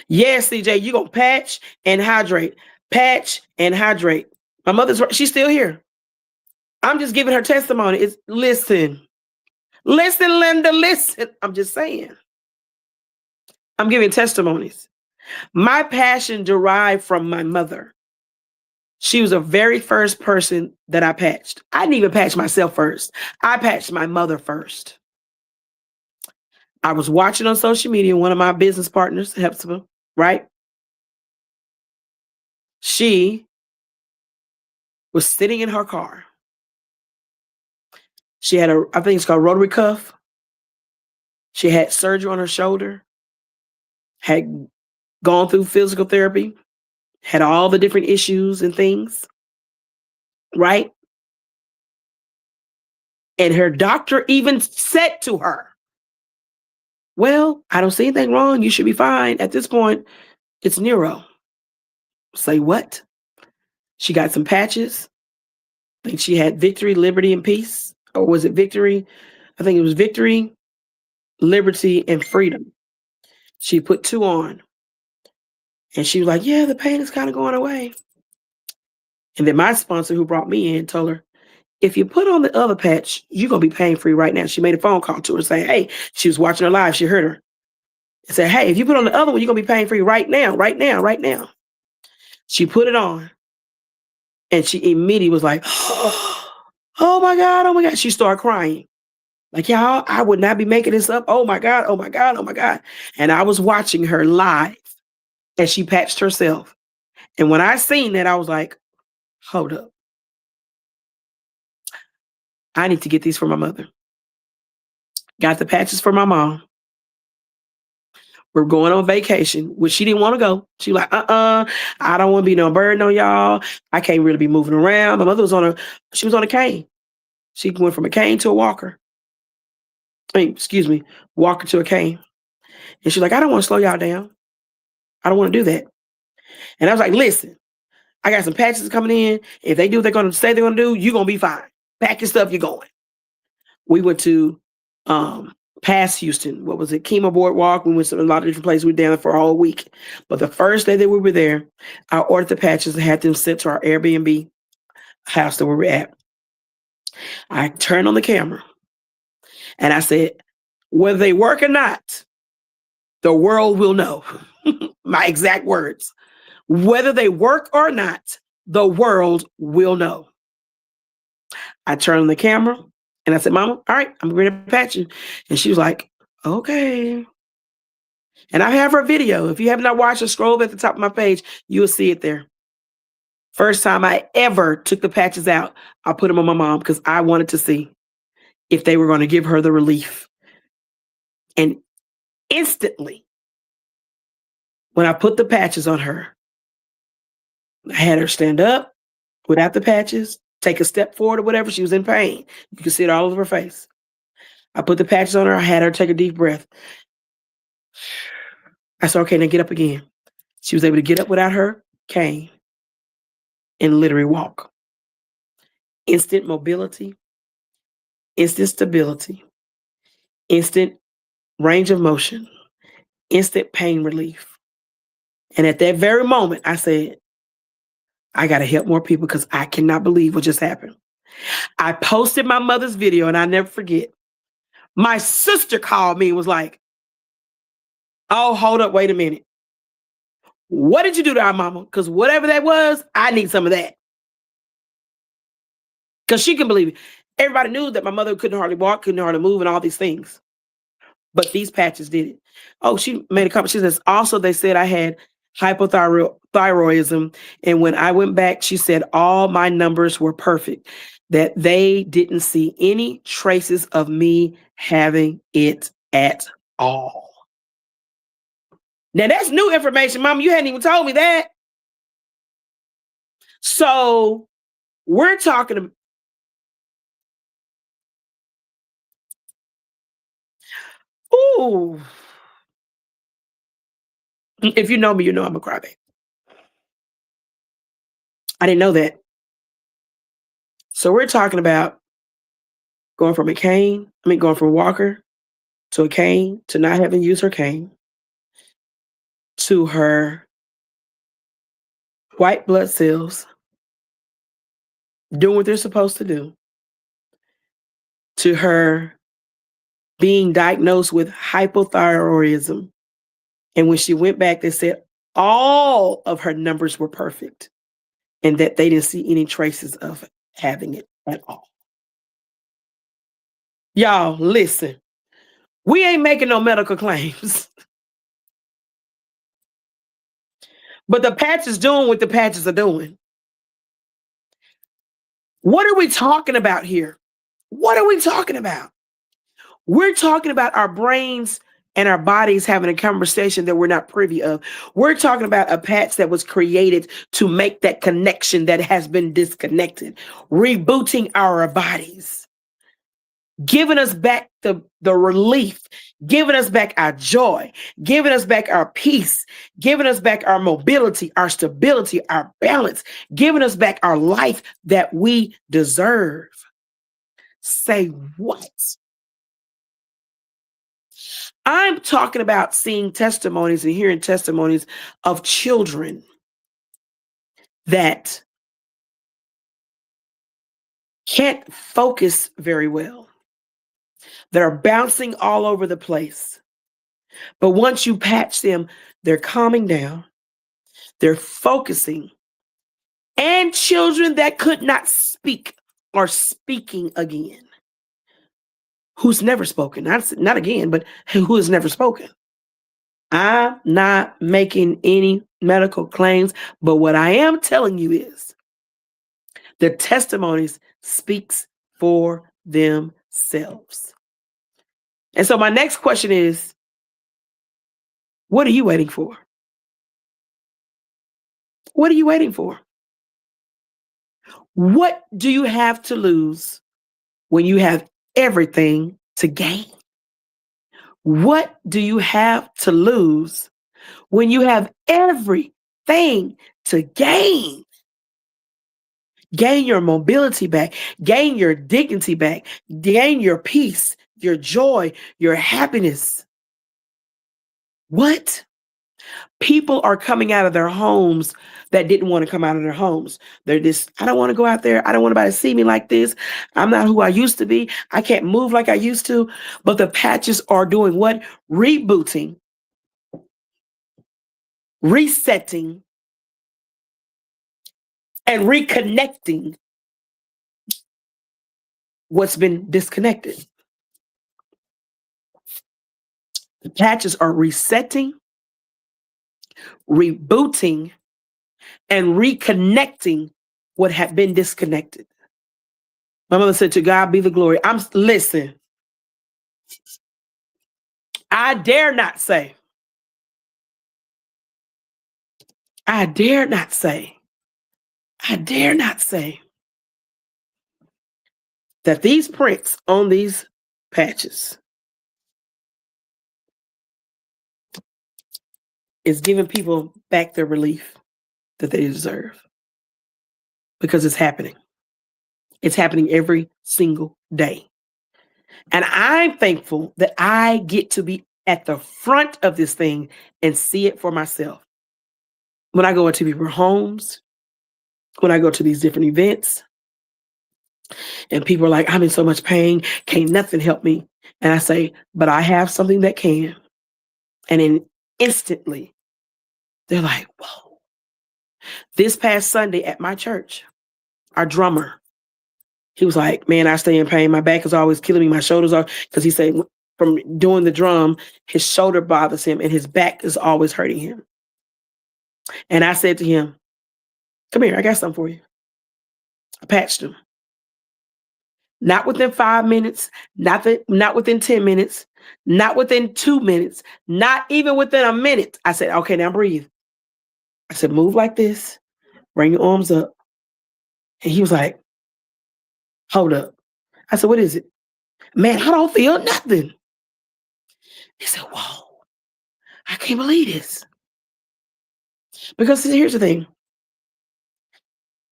Yes, CJ, you're going to patch and hydrate. Patch and hydrate. My mother's, she's still here. I'm just giving her testimony. Listen, Linda, listen. I'm just saying. I'm giving testimonies. My passion derived from my mother. She was the very first person that I patched. I didn't even patch myself first. I patched my mother first. I was watching on social media, one of my business partners, Hepzibah, right? She was sitting in her car. She had I think it's called rotary cuff. She had surgery on her shoulder, had gone through physical therapy, had all the different issues and things, right? And her doctor even said to her, well, I don't see anything wrong. You should be fine. At this point, it's neuro. Say what? She got some patches. I think she had victory, liberty, and peace. Or was it victory? I think it was victory, liberty, and freedom. She put 2 on. And she was like, yeah, the pain is kind of going away. And then my sponsor who brought me in told her, if you put on the other patch, you're going to be pain-free right now. She made a phone call to her saying, hey, she was watching her live. She heard her. And said, hey, if you put on the other one, you're going to be pain-free right now, right now, right now. She put it on. And she immediately was like, oh my God, oh my God. She started crying. Like, y'all, I would not be making this up. Oh my God, oh my God, oh my God. And I was watching her live as she patched herself. And when I seen that, I was like, hold up. I need to get these for my mother. Got the patches for my mom. We're going on vacation, which she didn't want to go. She was like, I don't want to be no burden on y'all. I can't really be moving around. My mother was on a cane. She went from a cane to a walker. Walker to a cane. And she's like, I don't want to slow y'all down. I don't want to do that. And I was like, listen, I got some patches coming in. If they do what they're going to say they're going to do, you're going to be fine. Pack your stuff, you're going. We went to past Houston. What was it? Chemo Boardwalk. We went to a lot of different places. We were down there for a whole week. But the first day that we were there, I ordered the patches and had them sent to our Airbnb house that we were at. I turned on the camera and I said, whether they work or not, the world will know. My exact words. Whether they work or not, the world will know. I turned on the camera and I said, Mama, all right, I'm ready to patch you. And she was like, okay. And I have her video. If you have not watched it, scroll at the top of my page, you'll see it there. First time I ever took the patches out, I put them on my mom because I wanted to see if they were going to give her the relief. And instantly, when I put the patches on her, I had her stand up without the patches, take a step forward or whatever. She was in pain. You can see it all over her face. I put the patches on her. I had her take a deep breath. I said, okay, now get up again. She was able to get up without her cane and literally walk. Instant mobility, instant stability, instant range of motion, instant pain relief. And at that very moment, I said, I got to help more people because I cannot believe what just happened. I posted my mother's video and I never forget. My sister called me and was like, oh, hold up, wait a minute. What did you do to our mama? Because whatever that was, I need some of that. Because she can believe it. Everybody knew that my mother couldn't hardly walk, couldn't hardly move, and all these things. But these patches did it. Oh, she made a comment. She says, also, they said I had hypothyroidism. And when I went back, she said all my numbers were perfect, that they didn't see any traces of me having it at all. Now, that's new information, Mama. You hadn't even told me that. So we're talking. Ooh. If you know me, you know I'm a crybaby. I didn't know that. So we're talking about going from a walker to a cane, to not having used her cane, to her white blood cells doing what they're supposed to do, to her being diagnosed with hypothyroidism. And when she went back, they said all of her numbers were perfect and that they didn't see any traces of having it at all. Y'all, listen, we ain't making no medical claims. But the patches doing what the patches are doing. What are we talking about here? What are we talking about? We're talking about our brains and our bodies having a conversation that we're not privy of. We're talking about a patch that was created to make that connection that has been disconnected, rebooting our bodies. giving us back the relief, giving us back our joy, giving us back our peace, giving us back our mobility, our stability, our balance, giving us back our life that we deserve. Say what? I'm talking about seeing testimonies and hearing testimonies of children that can't focus very well, that are bouncing all over the place. But once you patch them, they're calming down, they're focusing, and children that could not speak are speaking again. Who's never spoken? Not again, but who has never spoken. I'm not making any medical claims, but what I am telling you is the testimonies speaks for themselves. And so my next question is, what are you waiting for? What are you waiting for? What do you have to lose when you have everything to gain? What do you have to lose when you have everything to gain? Gain your mobility back, gain your dignity back, gain your peace, your joy, your happiness. What? People are coming out of their homes that didn't want to come out of their homes. They're just, I don't want to go out there. I don't want anybody to see me like this. I'm not who I used to be. I can't move like I used to. But the patches are doing what? Rebooting, resetting, and reconnecting what's been disconnected. The patches are resetting, rebooting, and reconnecting what had been disconnected. My mother said, to God be the glory. Listen, I dare not say that these prints on these patches is giving people back their relief that they deserve, because it's happening. It's happening every single day. And I'm thankful that I get to be at the front of this thing and see it for myself. When I go into people's homes, when I go to these different events, and people are like, I'm in so much pain, can't nothing help me. And I say, but I have something that can. And then instantly, they're like, whoa. This past Sunday at my church, our drummer, he was like, man, I stay in pain. My back is always killing me. My shoulders are, because he said from doing the drum, his shoulder bothers him and his back is always hurting him. And I said to him, come here, I got something for you. I patched him. Not within 5 minutes, not within 10 minutes, not within 2 minutes, not even within a minute. I said, okay, now breathe. I said, move like this, bring your arms up. And he was like, hold up. I said, what is it? Man, I don't feel nothing. He said, whoa, I can't believe this. Because here's the thing.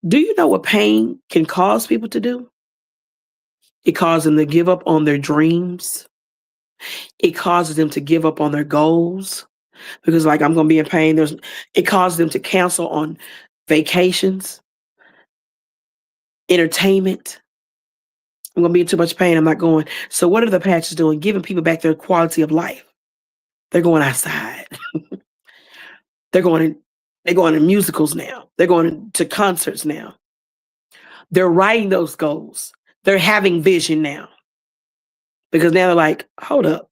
Do you know what pain can cause people to do? It causes them to give up on their dreams. It causes them to give up on their goals. Because like, I'm going to be in pain. It causes them to cancel on vacations, entertainment. I'm going to be in too much pain. I'm not going. So what are the patches doing? Giving people back their quality of life. They're going outside. They're going to musicals now. They're going to concerts now. They're writing those goals. They're having vision now. Because now they're like, hold up.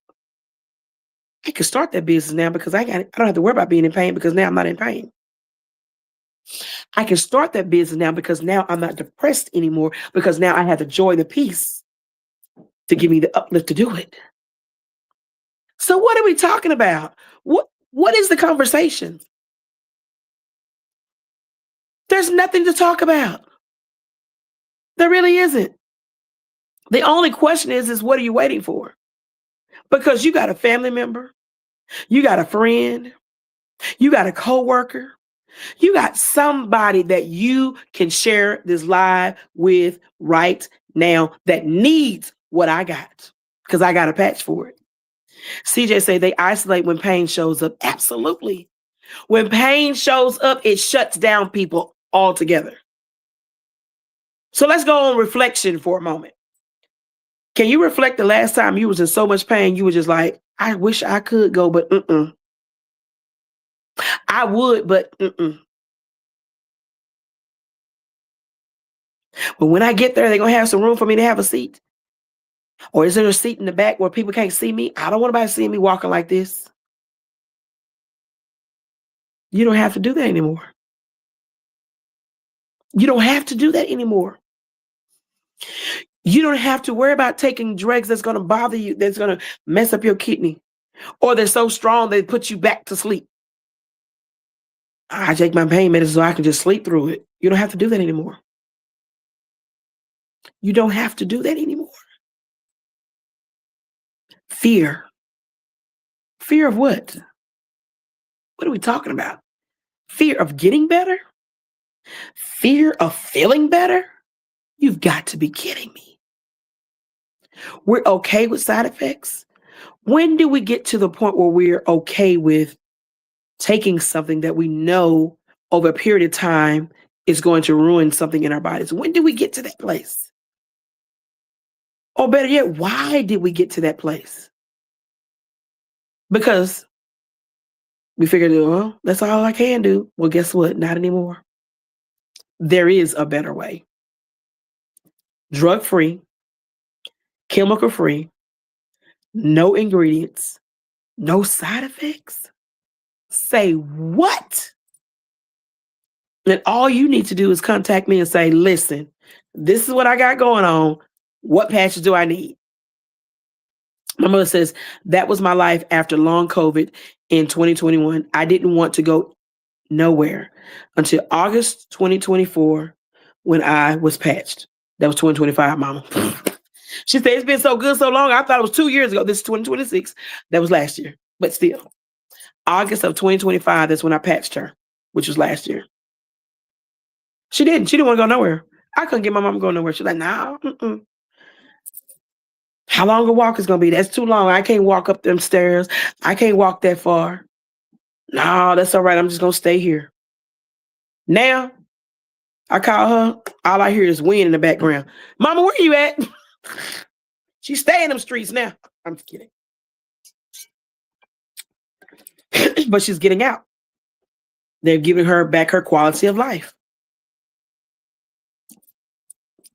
I can start that business now because I don't have to worry about being in pain, because now I'm not in pain. I can start that business now because now I'm not depressed anymore, because now I have the joy, the peace to give me the uplift to do it. So what are we talking about? What is the conversation? There's nothing to talk about. There really isn't. The only question is what are you waiting for? Because you got a family member, you got a friend, you got a coworker, you got somebody that you can share this live with right now that needs what I got, because I got a patch for it. CJ say they isolate when pain shows up. Absolutely. When pain shows up, it shuts down people altogether. So let's go on reflection for a moment. Can you reflect the last time you was in so much pain, you were just like, I wish I could go, but I would, but But when I get there, they're going to have some room for me to have a seat. Or is there a seat in the back where people can't see me? I don't want anybody seeing me walking like this. You don't have to do that anymore. You don't have to do that anymore. You don't have to worry about taking drugs that's going to bother you, that's going to mess up your kidney, or they're so strong they put you back to sleep. I take my pain medicine so I can just sleep through it. You don't have to do that anymore. You don't have to do that anymore. Fear. Fear of what? What are we talking about? Fear of getting better? Fear of feeling better? You've got to be kidding me. We're okay with side effects? When do we get to the point where we're okay with taking something that we know over a period of time is going to ruin something in our bodies? When do we get to that place? Or better yet, why did we get to that place? Because we figured, well, that's all I can do. Well, guess what? Not anymore. There is a better way. Drug-free, chemical-free, no ingredients, no side effects. Say what? And all you need to do is contact me and say, listen, this is what I got going on. What patches do I need? My mother says, that was my life after long COVID in 2021. I didn't want to go nowhere until August 2024 when I was patched. That was 2025, mama. She said, it's been so good so long. I thought it was 2 years ago. This is 2026. That was last year. But still, August of 2025, that's when I patched her, which was last year. She didn't. She didn't want to go nowhere. I couldn't get my mom to go nowhere. She's like, no. How long a walk is going to be? That's too long. I can't walk up them stairs. I can't walk that far. No, that's all right. I'm just going to stay here. Now, I call her. All I hear is wind in the background. Mama, where you at? She's staying in them streets now. I'm just kidding. But she's getting out. They're giving her back her quality of life.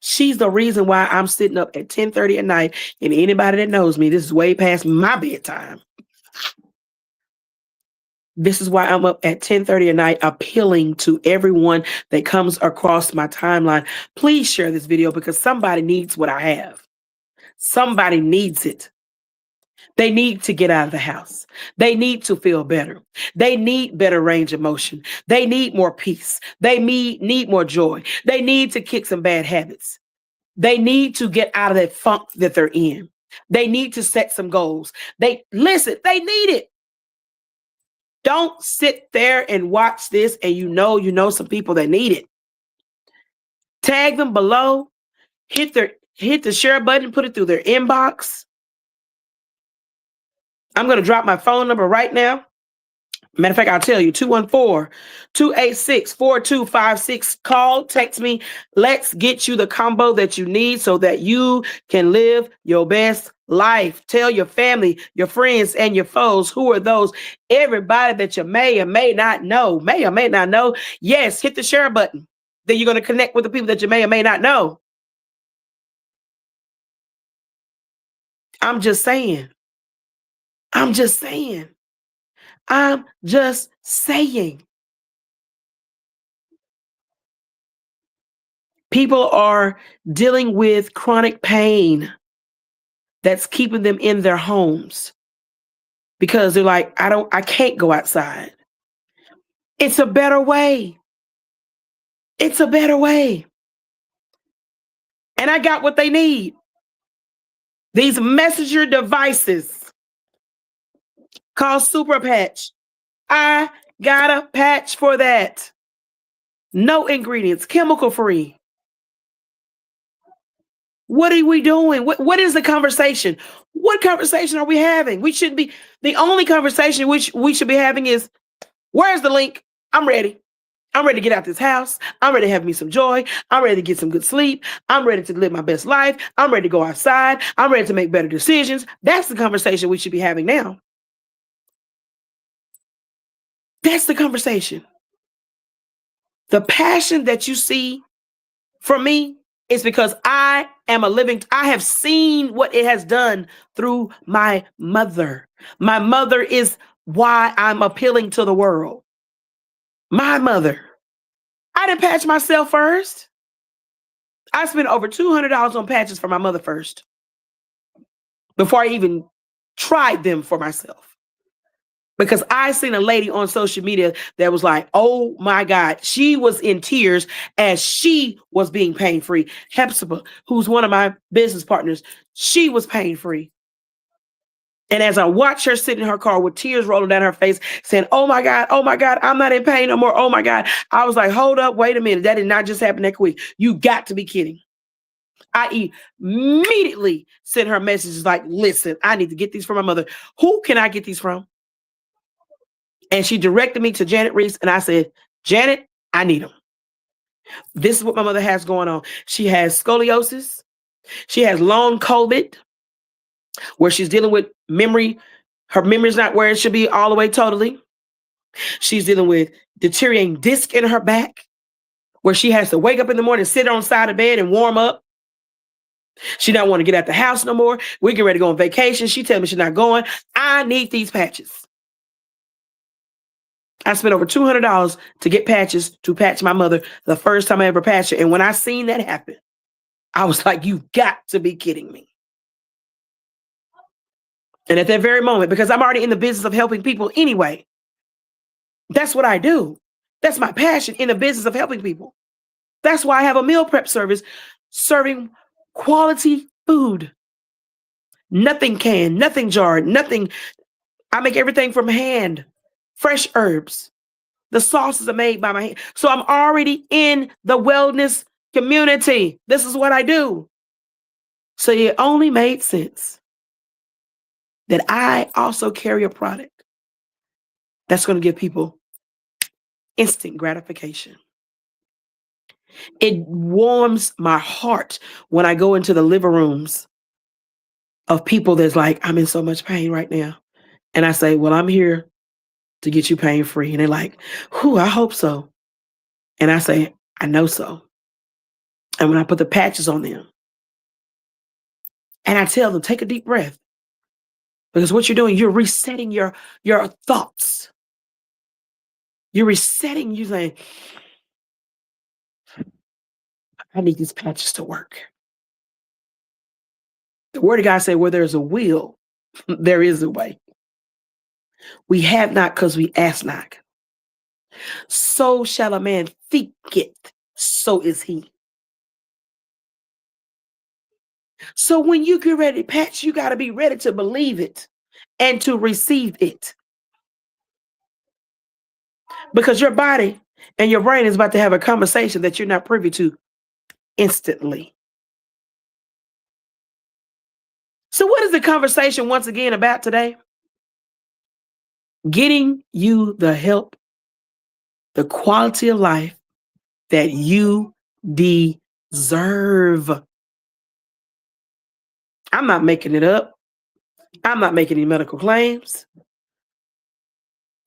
She's the reason why I'm sitting up at 10:30 at night. And anybody that knows me, this is way past my bedtime. This is why I'm up at 10:30 at night appealing to everyone that comes across my timeline. Please share this video because somebody needs what I have. Somebody needs it. They need to get out of the house. They need to feel better. They need better range of motion. They need more peace. They need more joy. They need to kick some bad habits. They need to get out of that funk that they're in. They need to set some goals. They need it. Don't sit there and watch this and you know some people that need it. Tag them below. Hit the share button, put it through their inbox. I'm going to drop my phone number right now. Matter of fact, I'll tell you, 214-286-4256. Call, text me. Let's get you the combo that you need so that you can live your best life. Tell your family, your friends, and your foes. Who are those? Everybody that you may or may not know. May or may not know. Yes, hit the share button. Then you're going to connect with the people that you may or may not know. I'm just saying. I'm just saying. I'm just saying. People are dealing with chronic pain that's keeping them in their homes because they're like, I can't go outside. It's a better way. It's a better way. And I got what they need. These messenger devices called Superpatch. I got a patch for that. No ingredients, chemical free. What are we doing? What is the conversation? What conversation are we having? We shouldn't be, the only conversation which we should be having is, where's the link? I'm ready. I'm ready to get out this house. I'm ready to have me some joy. I'm ready to get some good sleep. I'm ready to live my best life. I'm ready to go outside. I'm ready to make better decisions. That's the conversation we should be having now. That's the conversation. The passion that you see from me is because I have seen what it has done through my mother. My mother is why I'm appealing to the world. My mother. I didn't patch myself first. I spent over $200 on patches for my mother first, before I even tried them for myself. Because I seen a lady on social media that was like, oh my God, she was in tears as she was being pain-free. Hepzibah, who's one of my business partners, she was pain-free. And as I watched her sit in her car with tears rolling down her face, saying, oh my God, I'm not in pain no more. Oh my God. I was like, hold up, wait a minute. That did not just happen that quick. You got to be kidding. I immediately sent her messages like, listen, I need to get these from my mother. Who can I get these from? And she directed me to Janet Reese. And I said, Janet, I need them. This is what my mother has going on. She has scoliosis. She has long COVID, where she's dealing with memory. Her memory's not where it should be all the way totally. She's dealing with deteriorating disc in her back, where she has to wake up in the morning, sit on the side of the bed and warm up. She don't want to get out the house no more. We're getting ready to go on vacation. She tells me she's not going. I need these patches. I spent over $200 to get patches to patch my mother the first time I ever patched her. And when I seen that happen, I was like, you got to be kidding me. And at that very moment, because I'm already in the business of helping people anyway, that's what I do. That's my passion, in the business of helping people. That's why I have a meal prep service serving quality food. Nothing canned, nothing jarred, nothing. I make everything from hand, fresh herbs. The sauces are made by my hand. So I'm already in the wellness community. This is what I do. So it only made sense that I also carry a product that's going to give people instant gratification. It warms my heart when I go into the living rooms of people that's like, I'm in so much pain right now. And I say, well, I'm here to get you pain free. And they're like, whew, I hope so. And I say, I know so. And when I put the patches on them, and I tell them, take a deep breath. Because what you're doing, you're resetting your thoughts. You're resetting, you saying, I need these patches to work. The word of God said, where there's a will, there is a way. We have not because we ask not. So shall a man think it, so is he. So when you get ready to patch, you got to be ready to believe it and to receive it. Because your body and your brain is about to have a conversation that you're not privy to instantly. So what is the conversation once again about today? Getting you the help, the quality of life that you deserve. I'm not making it up. I'm not making any medical claims.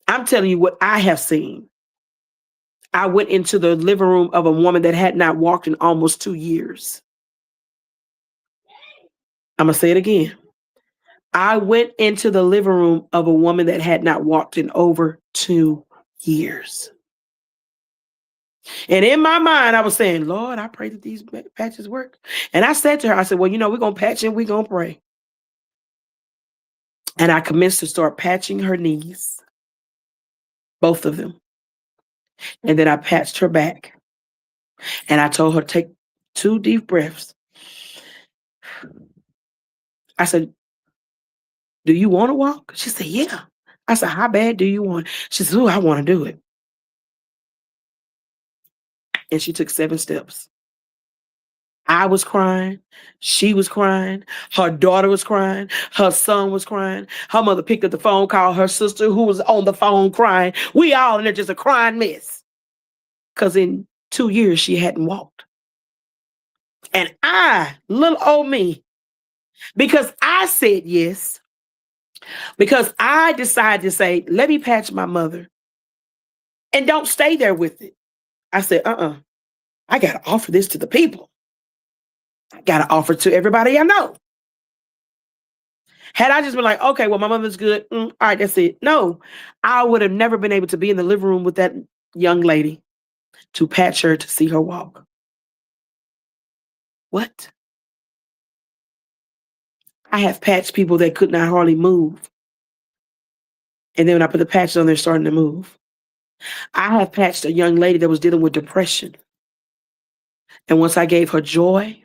I'm telling you what I have seen. I went into the living room of a woman that had not walked in almost 2 years. I'm going to say it again. I went into the living room of a woman that had not walked in over 2 years. And in my mind, I was saying, Lord, I pray that these patches work. And I said to her, I said, well, we're going to patch and we're going to pray. And I commenced to start patching her knees, both of them. And then I patched her back. And I told her, take 2 deep breaths. I said, do you want to walk? She said, yeah. I said, how bad do you want? She said, oh, I want to do it. And she took 7 steps. I was crying. She was crying. Her daughter was crying. Her son was crying. Her mother picked up the phone, called her sister who was on the phone crying. We all in there just a crying mess. Because in 2 years, she hadn't walked. And I, little old me, because I said yes, because I decided to say, let me patch my mother and don't stay there with it. I said, I got to offer this to the people. I got to offer to everybody I know. Had I just been like, okay, well, my mother's good. All right, that's it. No, I would have never been able to be in the living room with that young lady to patch her to see her walk. What? I have patched people that could not hardly move. And then when I put the patches on, they're starting to move. I have patched a young lady that was dealing with depression. And once I gave her joy,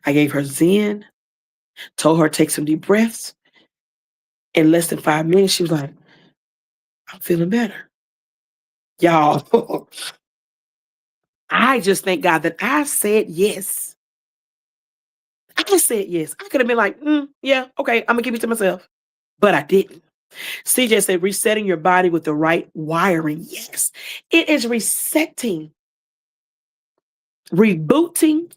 I gave her Zen, told her to take some deep breaths. In less than 5 minutes, she was like, I'm feeling better. Y'all, I just thank God that I said yes. I said yes. I could have been like, yeah, okay, I'm going to keep it to myself. But I didn't. CJ said, resetting your body with the right wiring. Yes, it is resetting, rebooting,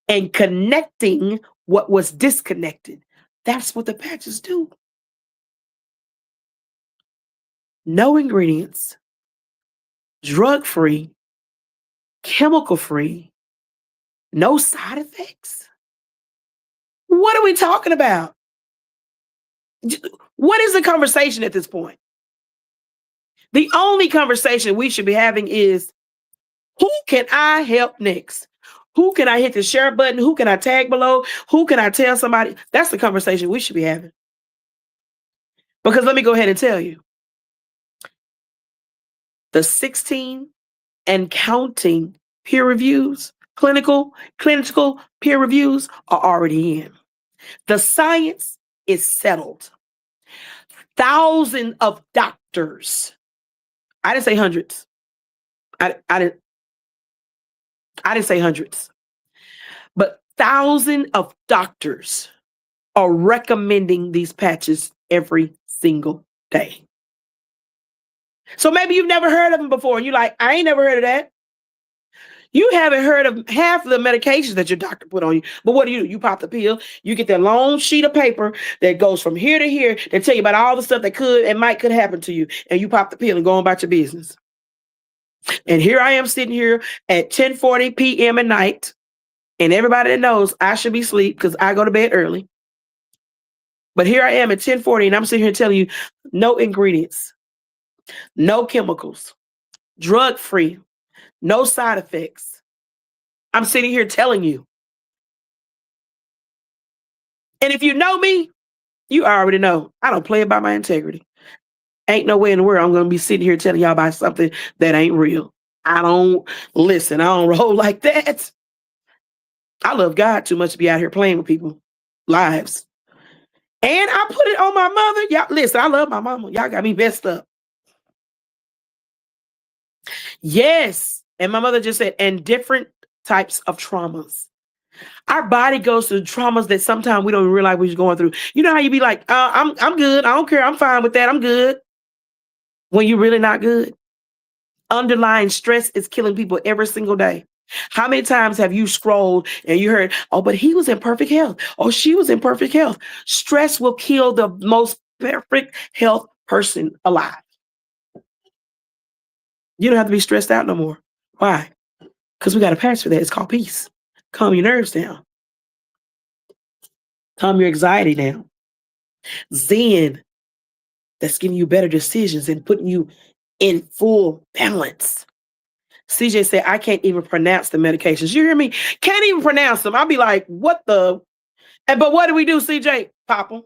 and connecting what was disconnected. That's what the patches do. No ingredients, drug-free, chemical-free, no side effects. What are we talking about? What is the conversation at this point? The only conversation we should be having is, who can I help next? Who can I hit the share button? Who can I tag below? Who can I tell somebody? That's the conversation we should be having. Because let me go ahead and tell you, the 16 and counting peer reviews, clinical peer reviews are already in. The science is settled. Thousands of doctors. I didn't say hundreds. I didn't say hundreds. But thousands of doctors are recommending these patches every single day. So maybe you've never heard of them before. And you're like, I ain't never heard of that. You haven't heard of half of the medications that your doctor put on you. But what do? You pop the pill. You get that long sheet of paper that goes from here to here that tell you about all the stuff that could happen to you. And you pop the pill and go on about your business. And here I am sitting here at 10:40 p.m. at night. And everybody that knows I should be asleep because I go to bed early. But here I am at 10:40 and I'm sitting here telling you no ingredients, no chemicals, drug-free, no side effects. I'm sitting here telling you. And if you know me, you already know I don't play about my integrity. Ain't no way in the world I'm going to be sitting here telling y'all about something that ain't real. I don't roll like that. I love God too much to be out here playing with people's lives. And I put it on my mother. Y'all, listen, I love my mama. Y'all got me messed up. Yes. And my mother just said, and different types of traumas. Our body goes through traumas that sometimes we don't even realize we're going through. You know how you be like, I'm good. I don't care. I'm fine with that. I'm good. When you're really not good. Underlying stress is killing people every single day. How many times have you scrolled and you heard, oh, but he was in perfect health. Oh, she was in perfect health. Stress will kill the most perfect health person alive. You don't have to be stressed out no more. Why? Because we got a patch for that. It's called peace. Calm your nerves down. Calm your anxiety down. Zen, that's giving you better decisions and putting you in full balance. CJ said, I can't even pronounce the medications. You hear me? Can't even pronounce them. I'll be like, what the? But what do we do, CJ? Pop them.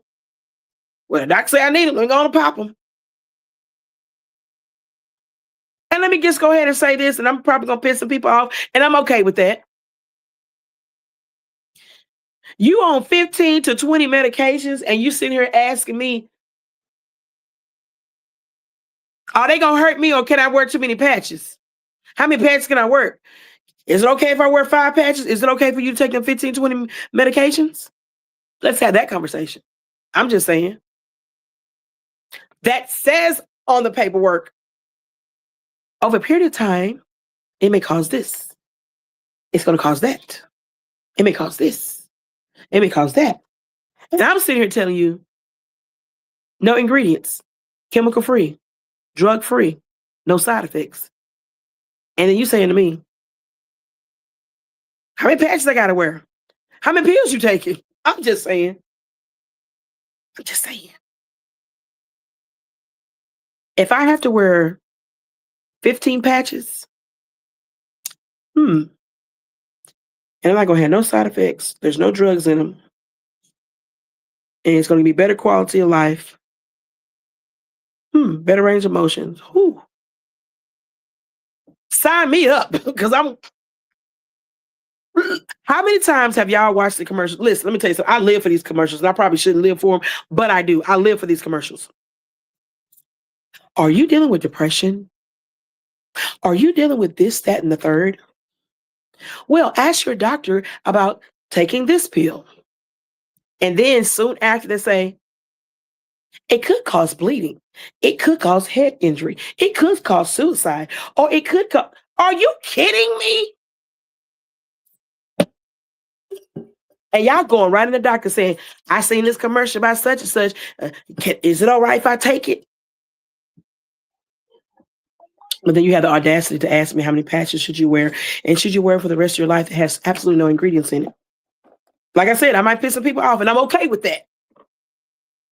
Well, the doctor say I need them. I'm going to pop them. And let me just go ahead and say this, and I'm probably going to piss some people off, and I'm okay with that. You on 15 to 20 medications and you sitting here asking me, are they gonna hurt me or can I wear too many patches? How many patches can I wear? Is it okay if I wear 5 patches? Is it okay for you to take them 15, 20 medications? Let's have that conversation. I'm just saying. That says on the paperwork, over a period of time, it may cause this. It's going to cause that. It may cause this. It may cause that. And I'm sitting here telling you, no ingredients, chemical free, drug free, no side effects. And then you saying to me, how many patches I got to wear? How many pills you taking? I'm just saying. I'm just saying. If I have to wear 15 patches, and I'm not going to have no side effects. There's no drugs in them. And it's going to be better quality of life. Better range of motion. Sign me up because I'm. How many times have y'all watched the commercials? Listen, let me tell you something. I live for these commercials, and I probably shouldn't live for them, but I do. I live for these commercials. Are you dealing with depression? Are you dealing with this, that, and the third? Well, ask your doctor about taking this pill. And then soon after they say, it could cause bleeding. It could cause head injury. It could cause suicide. Or it could cause. Are you kidding me? And y'all going right in the doctor saying, I seen this commercial about such and such. Is it all right if I take it? But then you have the audacity to ask me how many patches should you wear, and should you wear for the rest of your life that has absolutely no ingredients in it. Like I said, I might piss some people off, and I'm okay with that.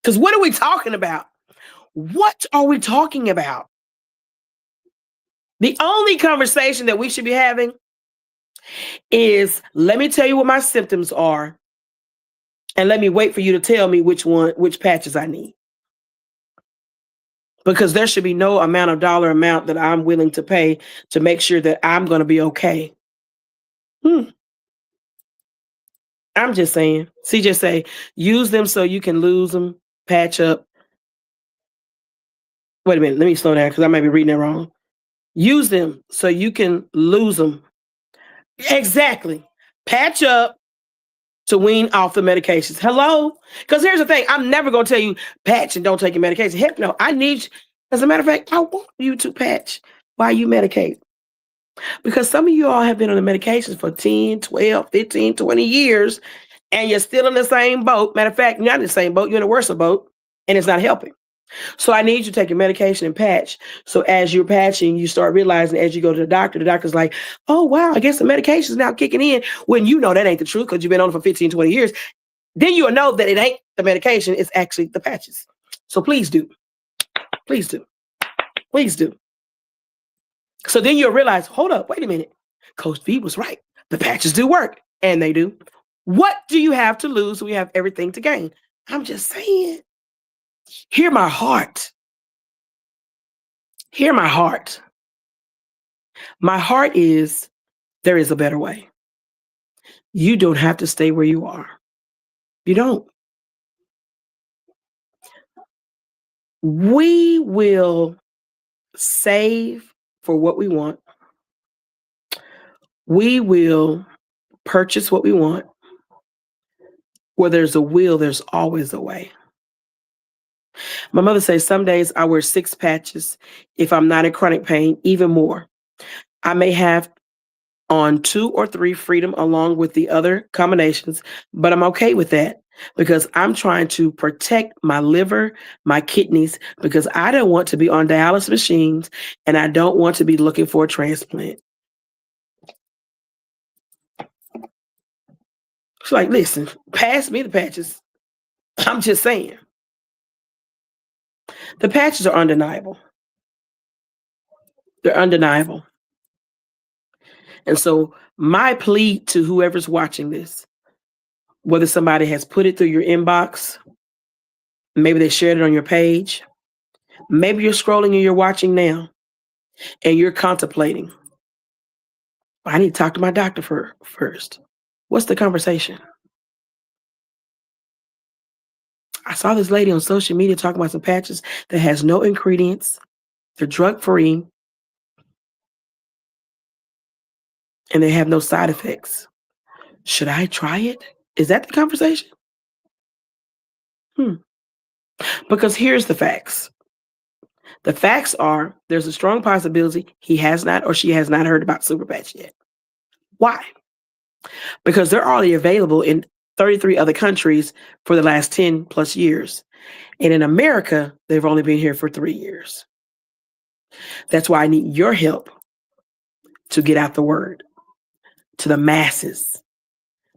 Because what are we talking about? What are we talking about? The only conversation that we should be having is, let me tell you what my symptoms are, and let me wait for you to tell me which patches I need. Because there should be no dollar amount that I'm willing to pay to make sure that I'm going to be okay. I'm just saying. CJ say, use them so you can lose them, patch up. Wait a minute, let me slow down because I might be reading it wrong. Use them so you can lose them. Exactly. Patch up to wean off the medications. Hello? Because here's the thing. I'm never going to tell you patch and don't take your medication. Heck no. I need you. As a matter of fact, I want you to patch while you medicate. Because some of you all have been on the medications for 10, 12, 15, 20 years, and you're still in the same boat. Matter of fact, you're not in the same boat. You're in a worse boat, and it's not helping. So I need you to take your medication and patch. So as you're patching, you start realizing as you go to the doctor's like, oh, wow, I guess the medication is now kicking in, when you know that ain't the truth because you've been on it for 15, 20 years. Then you'll know that it ain't the medication, it's actually the patches. So please do. Please do. Please do. So then you'll realize, hold up, wait a minute. Coach V was right. The patches do work, and they do. What do you have to lose when you have everything to gain? I'm just saying. Hear my heart. Hear my heart. My heart is, there is a better way. You don't have to stay where you are. You don't. We will save for what we want. We will purchase what we want. Where there's a will, there's always a way. My mother says some days I wear 6 patches if I'm not in chronic pain, even more. I may have on 2 or 3 freedom along with the other combinations, but I'm okay with that because I'm trying to protect my liver, my kidneys, because I don't want to be on dialysis machines and I don't want to be looking for a transplant. She's like, listen, pass me the patches. I'm just saying. The patches are undeniable. They're undeniable. And so my plea to whoever's watching this, whether somebody has put it through your inbox, maybe they shared it on your page, maybe you're scrolling and you're watching now and you're contemplating, I need to talk to my doctor first. What's the conversation? I saw this lady on social media talking about some patches that has no ingredients, they're drug-free, and they have no side effects. Should I try it? Is that the conversation? Because here's the facts. The facts are there's a strong possibility he has not or she has not heard about Superpatch yet. Why? Because they're already available in 33 other countries for the last 10 plus years. And in America, they've only been here for 3 years. That's why I need your help to get out the word to the masses.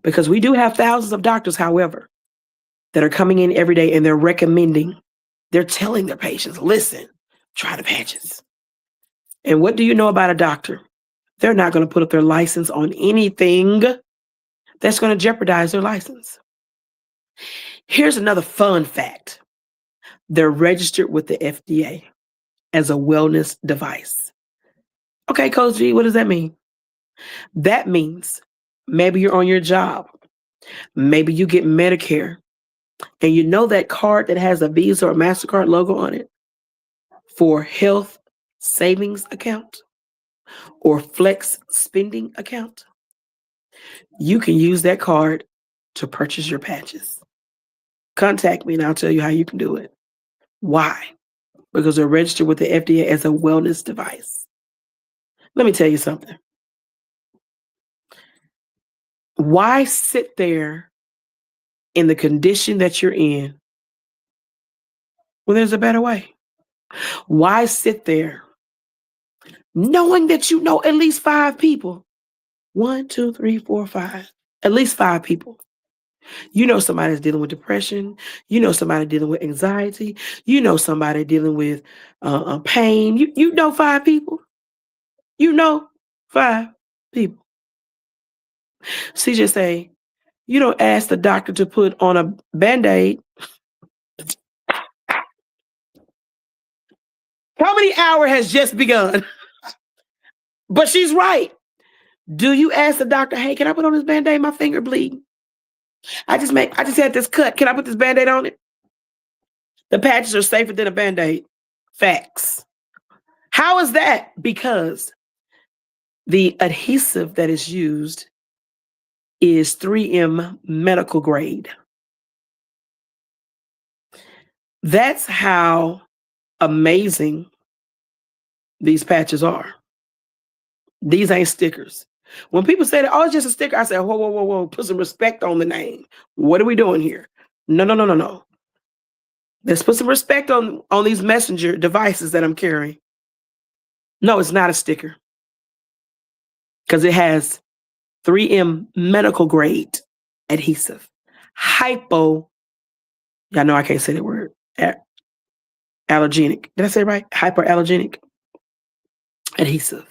Because we do have thousands of doctors, however, that are coming in every day and they're recommending, they're telling their patients, listen, try the patches. And what do you know about a doctor? They're not going to put up their license on anything that's going to jeopardize their license. Here's another fun fact. They're registered with the FDA as a wellness device. Okay, Coach G, what does that mean? That means maybe you're on your job. Maybe you get Medicare. And you know that card that has a Visa or MasterCard logo on it for health savings account or flex spending account? You can use that card to purchase your patches. Contact me and I'll tell you how you can do it. Why? Because they're registered with the FDA as a wellness device. Let me tell you something. Why sit there in the condition that you're in when there's a better way? Why sit there knowing that you know at least 5 people? 1, 2, 3, 4, 5. At least 5 people. You know somebody's dealing with depression. You know somebody dealing with anxiety. You know somebody dealing with pain. You know 5 people. You know 5 people. CJ say, you don't ask the doctor to put on a Band-Aid. Comedy hour has just begun. But she's right. Do you ask the doctor, hey, can I put on this Band-Aid? My finger bleeding. I just had this cut. Can I put this Band-Aid on it? The patches are safer than a Band-Aid. Facts. How is that? Because the adhesive that is used is 3M medical grade. That's how amazing these patches are. These ain't stickers. When people say that, oh, it's just a sticker, I say, whoa, whoa, whoa, whoa, put some respect on the name. What are we doing here? No. Let's put some respect on these messenger devices that I'm carrying. No, it's not a sticker. Because it has 3M medical grade adhesive. Y'all know I can't say that word. Allergenic. Did I say it right? Hyperallergenic adhesive.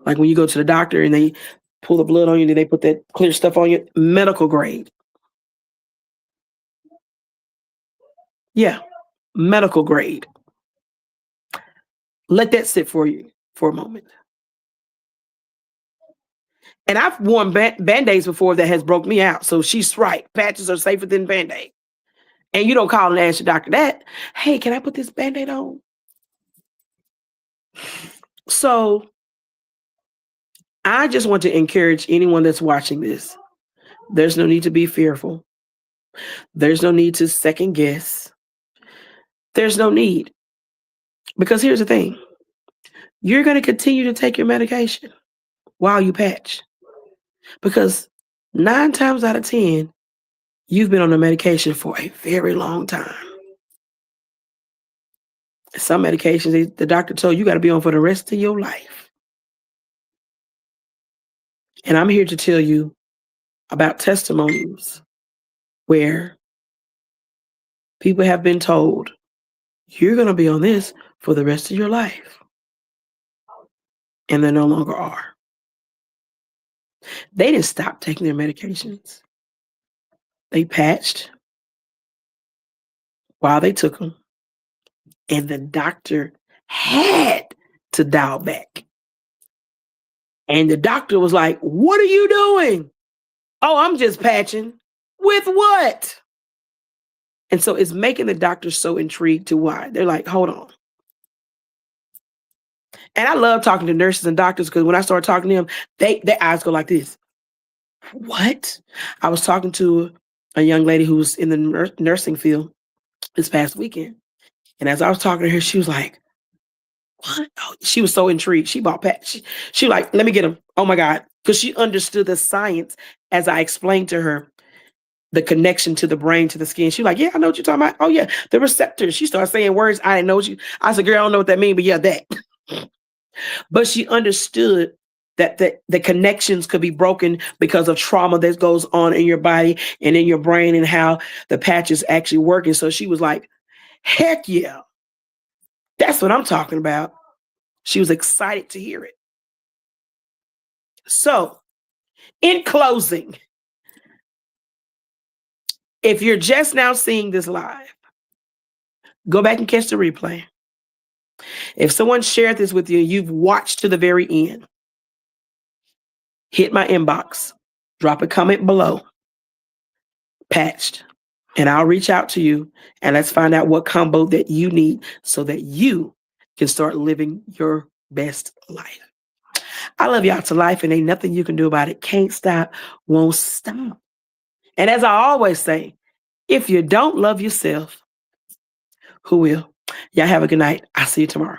Like when you go to the doctor and they pull the blood on you and they put that clear stuff on you. Medical grade. Yeah, medical grade. Let that sit for you for a moment. And I've worn Band-Aids before that has broke me out. So she's right. Patches are safer than Band-Aid. And you don't call and ask your doctor that. Hey, can I put this Band-Aid on? So I just want to encourage anyone that's watching this. There's no need to be fearful. There's no need to second guess. There's no need. Because here's the thing. You're going to continue to take your medication while you patch. Because 9 times out of 10, you've been on the medication for a very long time. Some medications, the doctor told you got to be on for the rest of your life. And I'm here to tell you about testimonies where people have been told, you're going to be on this for the rest of your life. And they no longer are. They didn't stop taking their medications. They patched while they took them. And the doctor had to dial back. And the doctor was like, what are you doing? Oh, I'm just patching. With what? And so it's making the doctors so intrigued to why. They're like, hold on. And I love talking to nurses and doctors because when I start talking to them, their eyes go like this. What? I was talking to a young lady who's in the nursing field this past weekend. And as I was talking to her, she was like, what? Oh, she was so intrigued. She bought patch. She was like, let me get them. Oh my God. Because she understood the science as I explained to her the connection to the brain, to the skin. She was like, yeah, I know what you're talking about. Oh yeah, the receptors. She started saying words. I didn't know what you, I said, girl, I don't know what that means, but yeah, that. But she understood that the connections could be broken because of trauma that goes on in your body and in your brain and how the patch is actually working. So she was like, heck yeah, that's what I'm talking about. She was excited to hear it. So, in closing, if you're just now seeing this live, go back and catch the replay. If someone shared this with you and you've watched to the very end, hit my inbox, drop a comment below, patched, and I'll reach out to you and let's find out what combo that you need so that you can start living your best life. I love y'all to life and ain't nothing you can do about it. Can't stop, won't stop. And as I always say, if you don't love yourself, who will? Y'all have a good night. I'll see you tomorrow.